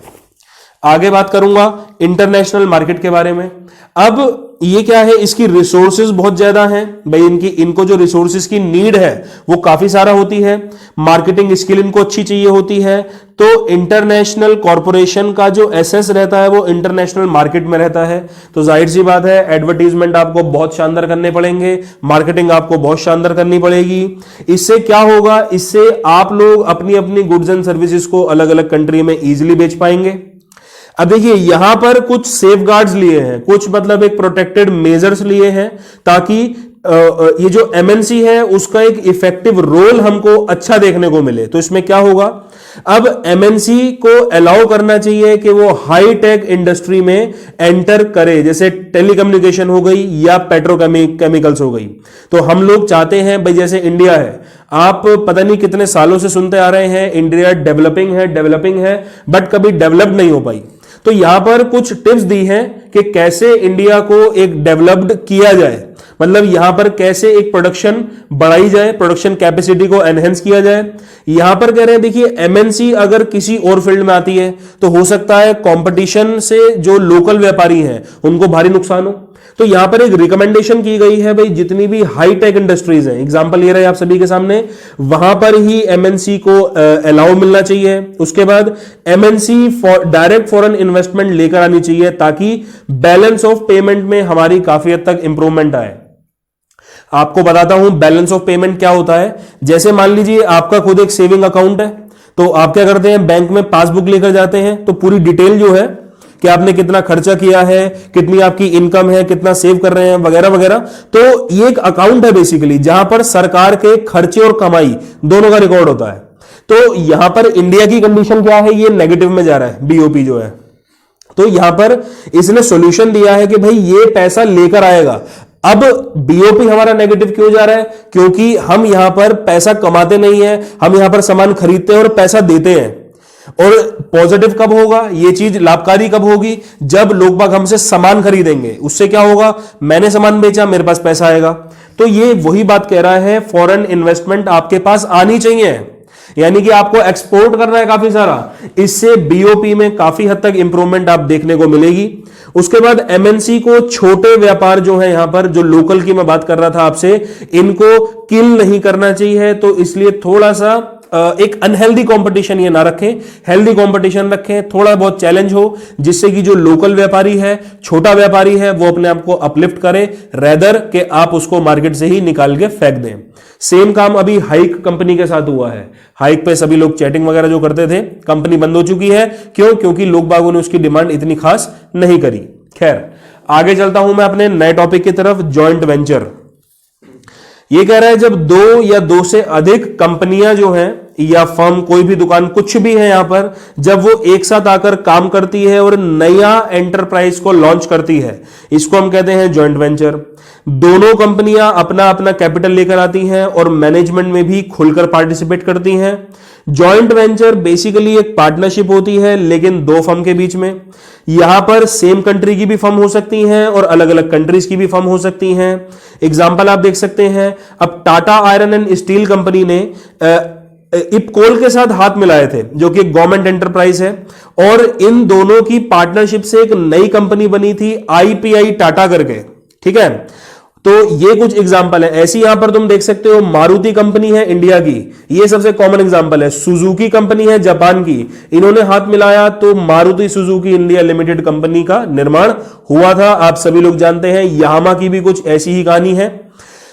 आगे बात करूंगा इंटरनेशनल मार्केट के बारे में। अब ये क्या है, इसकी रिसोर्सेज बहुत ज्यादा हैं भाई, इनको जो रिसोर्सेज की नीड है वो काफी सारा होती है, मार्केटिंग स्किल इनको अच्छी चाहिए होती है। तो इंटरनेशनल कॉरपोरेशन का जो एसेस रहता है वो इंटरनेशनल मार्केट में रहता है। तो जाहिर सी बात है एडवर्टीजमेंट आपको बहुत शानदार करने पड़ेंगे, मार्केटिंग आपको बहुत शानदार करनी पड़ेगी। इससे क्या होगा, इससे आप लोग अपनी अपनी गुड्स एंड सर्विसेज को अलग अलग कंट्री में इजीली बेच पाएंगे। अब देखिए यहां पर कुछ सेफगार्ड्स लिए हैं, कुछ मतलब एक प्रोटेक्टेड मेजर्स लिए हैं ताकि ये जो एमएनसी है उसका एक इफेक्टिव रोल हमको अच्छा देखने को मिले। तो इसमें क्या होगा, अब एमएनसी को अलाउ करना चाहिए कि वो हाई टेक इंडस्ट्री में एंटर करे, जैसे टेलीकम्युनिकेशन हो गई या पेट्रोकेमिकल्स हो गई। तो हम लोग चाहते हैं भाई, जैसे इंडिया है, आप पता नहीं कितने सालों से सुनते आ रहे हैं इंडिया डेवलपिंग है, बट कभी डेवलप नहीं हो पाई। तो यहां पर कुछ टिप्स दी हैं कि कैसे इंडिया को एक डेवलप्ड किया जाए, मतलब यहां पर कैसे एक प्रोडक्शन बढ़ाई जाए, प्रोडक्शन कैपेसिटी को एनहेंस किया जाए। यहां पर कह रहे हैं देखिए एमएनसी अगर किसी और फील्ड में आती है तो हो सकता है कंपटीशन से जो लोकल व्यापारी हैं उनको भारी नुकसान हो। तो यहां पर एक रिकमेंडेशन की गई है भाई, जितनी भी हाई टेक इंडस्ट्रीज हैं, एग्जांपल ये रहे आप सभी के सामने, वहां पर ही एमएनसी को अलाउ मिलना चाहिए। उसके बाद एमएनसी डायरेक्ट फॉरेन इन्वेस्टमेंट लेकर आनी चाहिए ताकि बैलेंस ऑफ पेमेंट में हमारी काफी हद तक इंप्रूवमेंट आए। आपको बताता हूं बैलेंस ऑफ पेमेंट क्या होता है। जैसे मान लीजिए आपका खुद एक सेविंग अकाउंट है, तो आप क्या करते हैं, बैंक में पासबुक लेकर जाते हैं, तो पूरी डिटेल जो है कि आपने कितना खर्चा किया है, कितनी आपकी इनकम है, कितना सेव कर रहे हैं वगैरह वगैरह। तो ये एक अकाउंट है बेसिकली, जहां पर सरकार के खर्चे और कमाई दोनों का रिकॉर्ड होता है। तो यहां पर इंडिया की कंडीशन क्या है, ये नेगेटिव में जा रहा है बीओपी जो है। तो यहां पर इसने सॉल्यूशन दिया है कि भाई ये पैसा लेकर आएगा। अब बीओपी हमारा नेगेटिव क्यों जा रहा है, क्योंकि हम यहां पर पैसा कमाते नहीं है, हम यहां पर सामान खरीदते हैं और पैसा देते हैं। और पॉजिटिव कब होगा, ये चीज लाभकारी कब होगी, जब लोग बाग हमसे सामान खरीदेंगे। उससे क्या होगा, मैंने सामान बेचा, मेरे पास पैसा आएगा। तो ये वही बात कह रहा है, फॉरेन इन्वेस्टमेंट आपके पास आनी चाहिए, यानी कि आपको एक्सपोर्ट करना है काफी सारा। इससे बीओपी में काफी हद तक इंप्रूवमेंट आप देखने को मिलेगी। उसके बाद एमएनसी को छोटे व्यापार जो है, यहां पर जो लोकल की मैं बात कर रहा था आपसे, इनको किल नहीं करना चाहिए। तो इसलिए थोड़ा सा एक अनहेल्दी कंपटीशन ये ना रखें, हेल्दी कंपटीशन रखें, थोड़ा बहुत चैलेंज हो, जिससे कि जो लोकल व्यापारी है, छोटा व्यापारी है, वो अपने आप को अपलिफ्ट करे, रेदर के आप उसको मार्केट से ही निकाल के फेंक दें। सेम काम अभी हाइक कंपनी के साथ हुआ है। हाइक पे सभी लोग चैटिंग वगैरह जो करते थे, कंपनी बंद हो चुकी है। क्यों, क्योंकि लोग बागों ने उसकी डिमांड इतनी खास नहीं करी। खैर, आगे चलता हूं मैं अपने नए टॉपिक की तरफ, जॉइंट वेंचर। ये कह रहा है जब दो या दो से अधिक कंपनियां जो हैं या फर्म, कोई भी दुकान, कुछ भी है यहां पर, जब वो एक साथ आकर काम करती है और नया एंटरप्राइज को लॉन्च करती है, इसको हम कहते हैं जॉइंट वेंचर। दोनों कंपनियां अपना अपना कैपिटल लेकर आती हैं और मैनेजमेंट में भी खुलकर पार्टिसिपेट करती हैं। जॉइंट वेंचर बेसिकली एक पार्टनरशिप होती है, लेकिन दो फर्म के बीच में। यहां पर सेम कंट्री की भी फर्म हो सकती हैं और अलग अलग कंट्रीज की भी फर्म हो सकती हैं। एग्जांपल आप देख सकते हैं, अब Tata iron and steel company ने इपकोल के साथ हाथ मिलाए थे, जो कि एक गवर्नमेंट एंटरप्राइज है, और इन दोनों की पार्टनरशिप से एक नई कंपनी बनी थी आईपीआई टाटा करके। ठीक है, तो ये कुछ एग्जांपल है। ऐसी यहां पर तुम देख सकते हो, मारुति कंपनी है इंडिया की, ये सबसे कॉमन एग्जांपल है। सुजुकी कंपनी है जापान की, इन्होंने हाथ मिलाया तो Maruti Suzuki India limited company का निर्माण हुआ था। आप सभी लोग जानते हैं, यामाहा की भी कुछ ऐसी ही कहानी है।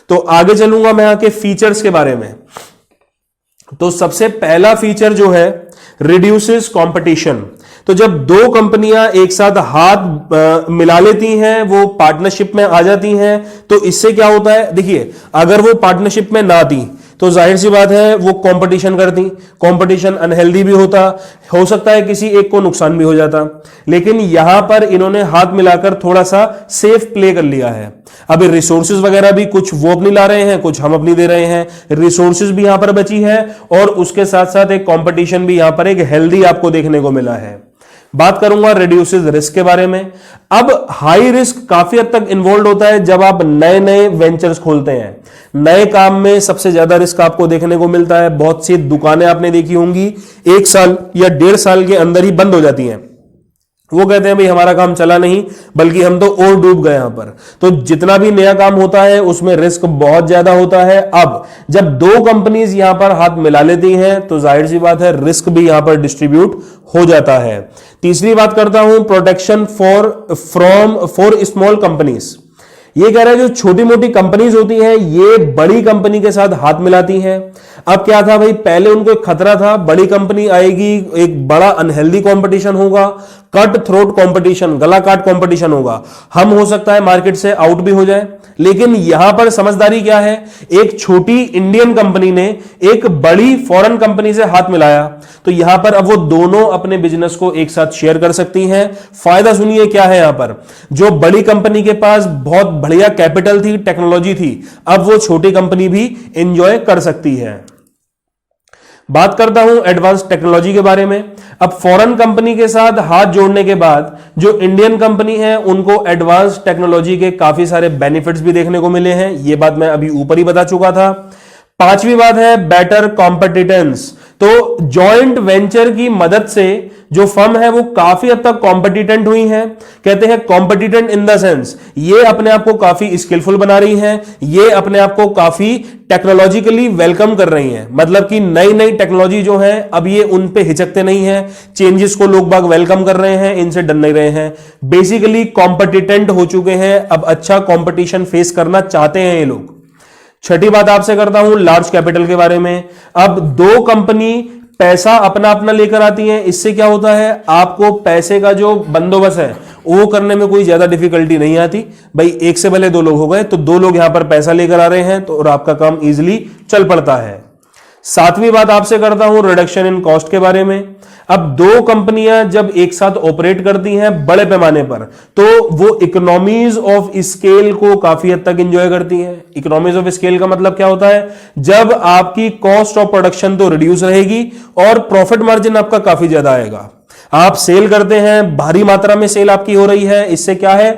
तो आगे चलूंगा मैं आके फीचर्स के बारे में। तो सबसे पहला फीचर जो है, रिड्यूसेस कंपटीशन। तो जब दो कंपनियां एक साथ हाथ मिला लेती हैं, वो पार्टनरशिप में आ जाती हैं, तो इससे क्या होता है, देखिए, अगर वो पार्टनरशिप में ना आती तो जाहिर सी बात है वो कंपटीशन करती, कंपटीशन अनहेल्दी भी होता, हो सकता है किसी एक को नुकसान भी हो जाता। लेकिन यहां पर इन्होंने हाथ मिलाकर थोड़ा सा सेफ प्ले कर लिया है। अब रिसोर्सेज वगैरह भी कुछ वो अपनी ला रहे हैं, कुछ हम अपनी दे रहे हैं, रिसोर्सेज भी यहां पर बची है, और उसके साथ साथ एक कंपटीशन भी यहां पर एक हेल्दी आपको देखने को मिला है। बात करूंगा रिड्यूसेस रिस्क के बारे में। अब हाई रिस्क काफी हद तक इन्वॉल्व होता है जब आप नए नए वेंचर्स खोलते हैं। नए काम में सबसे ज्यादा रिस्क आपको देखने को मिलता है। बहुत सी दुकानें आपने देखी होंगी 1 साल या 1.5 साल के अंदर ही बंद हो जाती हैं। वो कहते हैं भाई हमारा काम चला नहीं, बल्कि हम तो और डूब गए यहां पर। तो जितना भी नया काम होता है उसमें रिस्क बहुत ज्यादा होता है। अब जब दो कंपनीज यहां पर हाथ मिला लेती हैं तो जाहिर सी बात है रिस्क भी यहां पर डिस्ट्रीब्यूट हो जाता है। तीसरी बात करता हूं, प्रोटेक्शन फॉर स्मॉल कंपनीज। ये कह रहा है जो छोटी मोटी कंपनीज होती हैं ये बड़ी कंपनी के साथ हाथ मिलाती हैं। अब क्या था भाई, पहले उनको एक खतरा था, बड़ी कंपनी आएगी, एक बड़ा अनहेल्दी कंपटीशन होगा, कट थ्रोट कंपटीशन, गला काट कंपटीशन होगा, हम हो सकता है मार्केट से आउट भी हो जाए। लेकिन यहां पर समझदारी क्या है, एक छोटी इंडियन कंपनी ने एक बड़ी फॉरेन कंपनी से हाथ मिलाया, तो यहां पर अब वो दोनों अपने बिजनेस को एक साथ शेयर कर सकती हैं। फायदा सुनिए क्या है, यहां पर जो बड़ी कंपनी के पास बहुत बढ़िया कैपिटल थी, टेक्नोलॉजी थी, अब वो छोटी कंपनी भी एंजॉय कर सकती है। बात करता हूं एडवांस टेक्नोलॉजी के बारे में। अब फॉरेन कंपनी के साथ हाथ जोड़ने के बाद जो इंडियन कंपनी है उनको एडवांस टेक्नोलॉजी के काफी सारे बेनिफिट्स भी देखने को मिले हैं। यह बात मैं अभी ऊपर ही बता चुका था। पांचवी बात है बेटर कॉम्पिटिटेंस। तो जॉइंट वेंचर की मदद से जो फर्म है वो काफी हद तक कॉम्पिटिटेंट हुई हैं। कहते हैं कॉम्पिटिटेंट इन द सेंस ये अपने आप को काफी स्किलफुल बना रही हैं, ये अपने आप को काफी टेक्नोलॉजिकली वेलकम कर रही हैं। मतलब कि नई नई टेक्नोलॉजी जो है अब ये उन पे हिचकते नहीं हैं, चेंजेस को लोग बाग वेलकम कर रहे हैं, इनसे डर नहीं रहे हैं। बेसिकली कॉम्पिटिटेंट हो चुके हैं, अब अच्छा कॉम्पिटिशन फेस करना चाहते हैं ये लोग। छठी बात आपसे करता हूं लार्ज कैपिटल के बारे में। अब दो कंपनी पैसा अपना अपना लेकर आती हैं, इससे क्या होता है, आपको पैसे का जो बंदोबस्त है वो करने में कोई ज्यादा डिफिकल्टी नहीं आती। भाई एक से भले दो लोग हो गए तो दो लोग यहां पर पैसा लेकर आ रहे हैं तो और आपका काम इजीली चल पड़ता है। सातवीं बात आपसे करता हूं रिडक्शन इन कॉस्ट के बारे में। अब दो कंपनियां जब एक साथ ऑपरेट करती हैं बड़े पैमाने पर, तो वो इकोनॉमीज ऑफ स्केल को काफी हद तक एंजॉय करती हैं। इकोनॉमीज ऑफ स्केल का मतलब क्या होता है? जब आपकी कॉस्ट ऑफ प्रोडक्शन तो रिड्यूस रहेगी और प्रॉफिट मार्जिन आपका काफी ज्यादा आएगा। आप सेल करते हैं, भारी मात्रा में सेल आपकी हो रही है, इससे क्या है,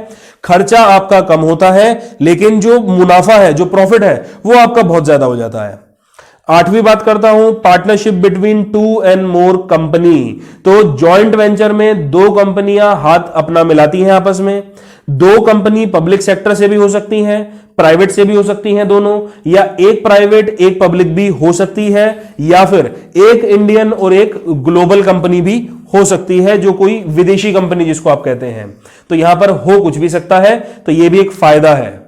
खर्चा आपका कम होता है, लेकिन जो मुनाफा है, जो प्रॉफिट है, वो आपका बहुत ज्यादा हो जाता है। आठवीं बात करता हूं partnership between 2 and more company. तो जॉइंट वेंचर में दो कंपनियां हाथ अपना मिलाती हैं आपस में। दो कंपनी पब्लिक सेक्टर से भी हो सकती हैं, प्राइवेट से भी हो सकती हैं दोनों, या एक प्राइवेट एक पब्लिक भी हो सकती है, या फिर एक इंडियन और एक ग्लोबल कंपनी भी हो सकती है, जो कोई विदेशी कंपनी जिसको आप कहते हैं। तो यहां पर हो कुछ भी सकता है, तो यह भी एक फायदा है।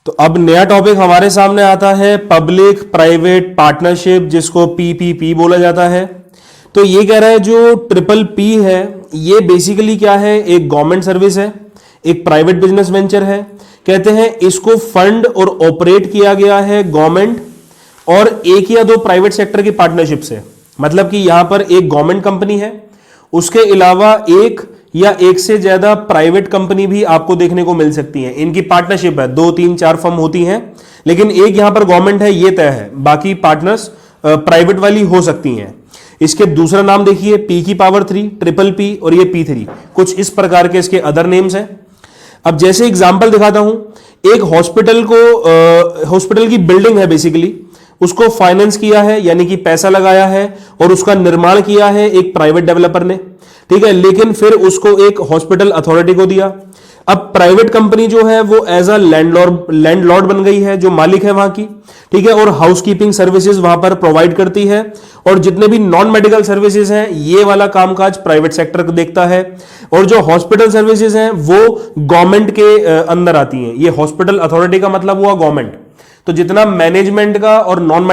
तो अब नया टॉपिक हमारे सामने आता है पब्लिक प्राइवेट पार्टनरशिप, जिसको पीपीपी बोला जाता है। तो ये कह रहा है जो ट्रिपल पी है, ये बेसिकली क्या है, एक गवर्नमेंट सर्विस है, एक प्राइवेट बिजनेस वेंचर है। कहते हैं इसको फंड और ऑपरेट किया गया है गवर्नमेंट और एक या दो प्राइवेट सेक्टर की पार्टनरशिप से। मतलब कि यहां पर एक गवर्नमेंट कंपनी है, उसके अलावा एक या एक से ज्यादा प्राइवेट कंपनी भी आपको देखने को मिल सकती है। इनकी पार्टनरशिप है, 2 3 4 फर्म होती हैं, लेकिन एक यहां पर गवर्नमेंट है, ये तय है। बाकी पार्टनर्स प्राइवेट वाली हो सकती हैं। इसके दूसरा नाम देखिए, पी की पावर 3, ट्रिपल पी, और ये P3, कुछ इस प्रकार के इसके अदर नेम्स हैं। अब जैसे एग्जांपल दिखाता हूं, एक हॉस्पिटल की बिल्डिंग है, बेसिकली उसको फाइनेंस किया है, यानी कि पैसा लगाया है, और उसका निर्माण किया है एक प्राइवेट डेवलपर ने, ठीक है, लेकिन फिर उसको एक हॉस्पिटल अथॉरिटी को दिया। अब प्राइवेट कंपनी जो है वो एज अ लैंडलॉर्ड बन गई है, जो मालिक है वहां की, ठीक है, और हाउसकीपिंग सर्विसेज वहां पर प्रोवाइड करती है, और जितने भी नॉन मेडिकल सर्विसेज हैं ये वाला कामकाज प्राइवेट सेक्टर देखता है, और जो हॉस्पिटल सर्विसेज हैं वो गवर्नमेंट के अंदर आती हैं। ये हॉस्पिटल अथॉरिटी का मतलब हुआ गवर्नमेंट। तो जितना मैनेजमेंट का और नॉन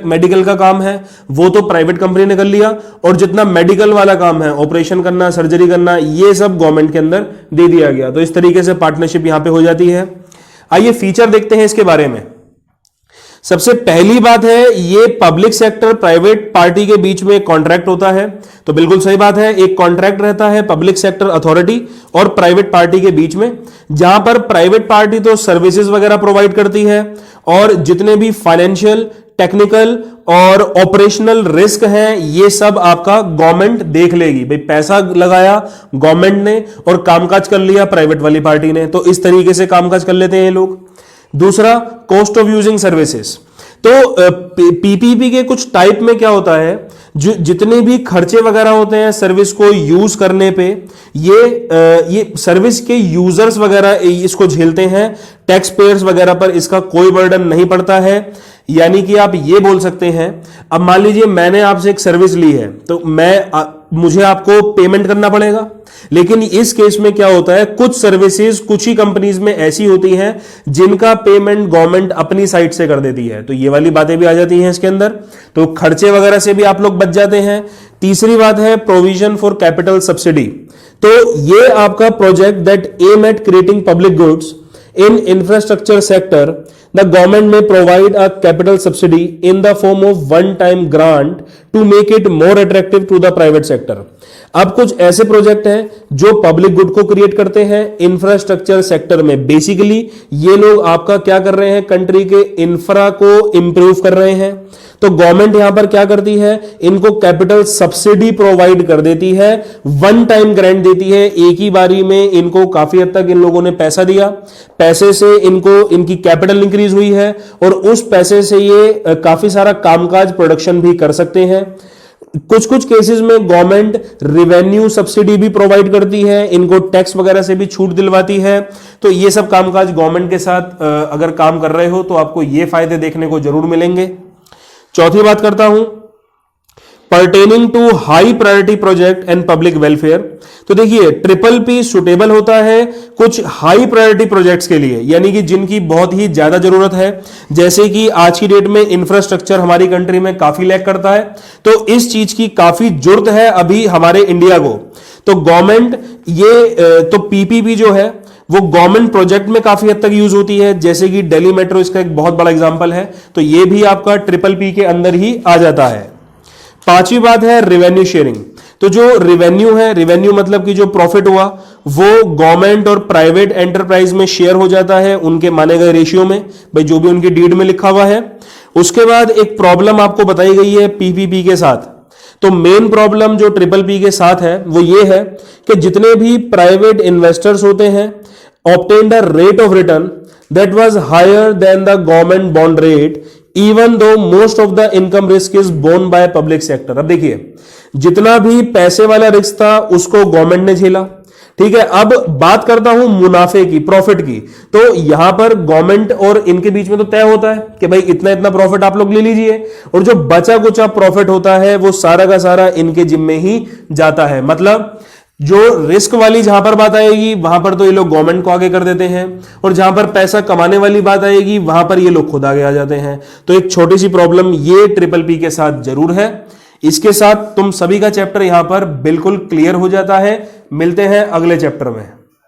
मेडिकल का काम है वो तो प्राइवेट कंपनी ने कर लिया, और जितना मेडिकल वाला काम है, ऑपरेशन करना, सर्जरी करना, ये सब गवर्नमेंट के अंदर दे दिया गया। तो इस तरीके से पार्टनरशिप यहां पे हो जाती है। आइए फीचर देखते हैं इसके बारे में। सबसे पहली बात है, ये पब्लिक सेक्टर प्राइवेट पार्टी के बीच में कॉन्ट्रैक्ट होता है। तो बिल्कुल सही बात है, एक कॉन्ट्रैक्ट रहता है पब्लिक सेक्टर अथॉरिटी और प्राइवेट पार्टी के बीच में, जहां पर प्राइवेट पार्टी तो सर्विसेज वगैरह प्रोवाइड करती है, और जितने भी फाइनेंशियल, टेक्निकल और ऑपरेशनल रिस्क हैं ये सब आपका गवर्नमेंट देख लेगी। भाई पैसा लगाया गवर्नमेंट ने और कामकाज कर लिया प्राइवेट वाली पार्टी ने, तो इस तरीके से कामकाज कर लेते हैं लोग। दूसरा, कॉस्ट ऑफ यूजिंग सर्विसेज। तो पीपीपी के कुछ टाइप में क्या होता है, जो जितने भी खर्चे वगैरह होते हैं सर्विस को यूज करने पे, ये सर्विस के यूजर्स वगैरह इसको झेलते हैं, टैक्स पेयर्स वगैरह पर इसका कोई बर्डन नहीं पड़ता है। यानी कि आप ये बोल सकते हैं, अब मान लीजिए मैंने आपसे एक सर्विस ली है, तो मुझे आपको पेमेंट करना पड़ेगा, लेकिन इस केस में क्या होता है, कुछ सर्विसेज कुछ ही कंपनीज में ऐसी होती हैं जिनका पेमेंट गवर्नमेंट अपनी साइड से कर देती है, तो ये वाली बातें भी आ जाती हैं इसके अंदर, तो खर्चे वगैरह से भी आप लोग बच जाते हैं। तीसरी बात है प्रोविजन फॉर कैपिटल सब्सिडी। तो ये आपका project that aim at creating public goods in infrastructure sector, the government may provide a capital subsidy in the form of one-time grant to make it more attractive to the private sector. अब कुछ ऐसे project हैं जो public good को create करते हैं infrastructure sector में। Basically ये लोग आपका क्या कर रहे हैं, कंट्री के इंफ्रा को इंप्रूव कर रहे हैं। तो गवर्नमेंट यहां पर क्या करती है, इनको कैपिटल सब्सिडी प्रोवाइड कर देती है, वन टाइम ग्रांट देती है, एक ही बारी में इनको काफी हद तक इन लोगों ने पैसा दिया, पैसे से इनको इनकी कैपिटल इंक्रीज हुई है, और उस पैसे से ये काफी सारा कामकाज प्रोडक्शन भी कर सकते हैं। कुछ कुछ केसेस में गवर्नमेंट रिवेन्यू सब्सिडी भी प्रोवाइड करती है, इनको टैक्स वगैरह से भी छूट दिलवाती है। तो ये सब कामकाज गवर्नमेंट के साथ अगर काम कर रहे हो तो आपको ये फायदे देखने को जरूर मिलेंगे। चौथी बात करता हूं, pertaining to high priority project and public welfare. तो देखिए ट्रिपल पी सुटेबल होता है कुछ हाई प्रायोरिटी प्रोजेक्ट्स के लिए, यानी कि जिनकी बहुत ही ज्यादा जरूरत है, जैसे कि आज की डेट में इंफ्रास्ट्रक्चर हमारी कंट्री में काफी लैक करता है, तो इस चीज की काफी जरूरत है अभी हमारे इंडिया को। तो गवर्नमेंट ये तो पीपीपी जो है वो गवर्नमेंट प्रोजेक्ट में काफी हद तक यूज होती है, जैसे कि दिल्ली मेट्रो इसका एक बहुत बड़ा एग्जांपल है, तो ये भी आपका ट्रिपल पी के अंदर ही आ जाता है। पांचवी बात है रेवेन्यू शेयरिंग। तो जो रेवेन्यू है, रेवेन्यू मतलब कि जो प्रॉफिट हुआ वो गवर्नमेंट और प्राइवेट एंटरप्राइज में शेयर हो जाता है उनके माने गए रेशियो में, भाई जो भी उनकी डीड में लिखा हुआ है। उसके बाद एक प्रॉब्लम आपको बताई गई है पीपीपी के साथ। तो मेन प्रॉब्लम जो ट्रिपल पी के साथ है वो ये है कि जितने भी प्राइवेट इन्वेस्टर्स होते हैं obtained a rate of return that was higher than the government bond rate even though most of the income risk is borne by public sector. अब देखिए, जितना भी पैसे वाला रिस्क था उसको गवर्नमेंट ने झेला, ठीक है। अब बात करता हूं मुनाफे की, प्रॉफिट की। तो यहां पर गवर्नमेंट और इनके बीच में तो तय होता है कि भाई इतना इतना प्रॉफिट आप लोग ले लीजिए, और जो बचा कुचा प्रॉफिट होता है वो सारा का सारा इनके जिम्मे ही जाता है। मतलब जो रिस्क वाली जहां पर बात आएगी वहां पर तो ये लोग गवर्नमेंट को आगे कर देते हैं, और जहां पर पैसा कमाने वाली बात आएगी वहां पर ये लोग खुद आगे आ जाते हैं। तो एक छोटी सी प्रॉब्लम ये ट्रिपल पी के साथ जरूर है। इसके साथ तुम सभी का चैप्टर यहां पर बिल्कुल क्लियर हो जाता है। मिलते हैं अगले चैप्टर में।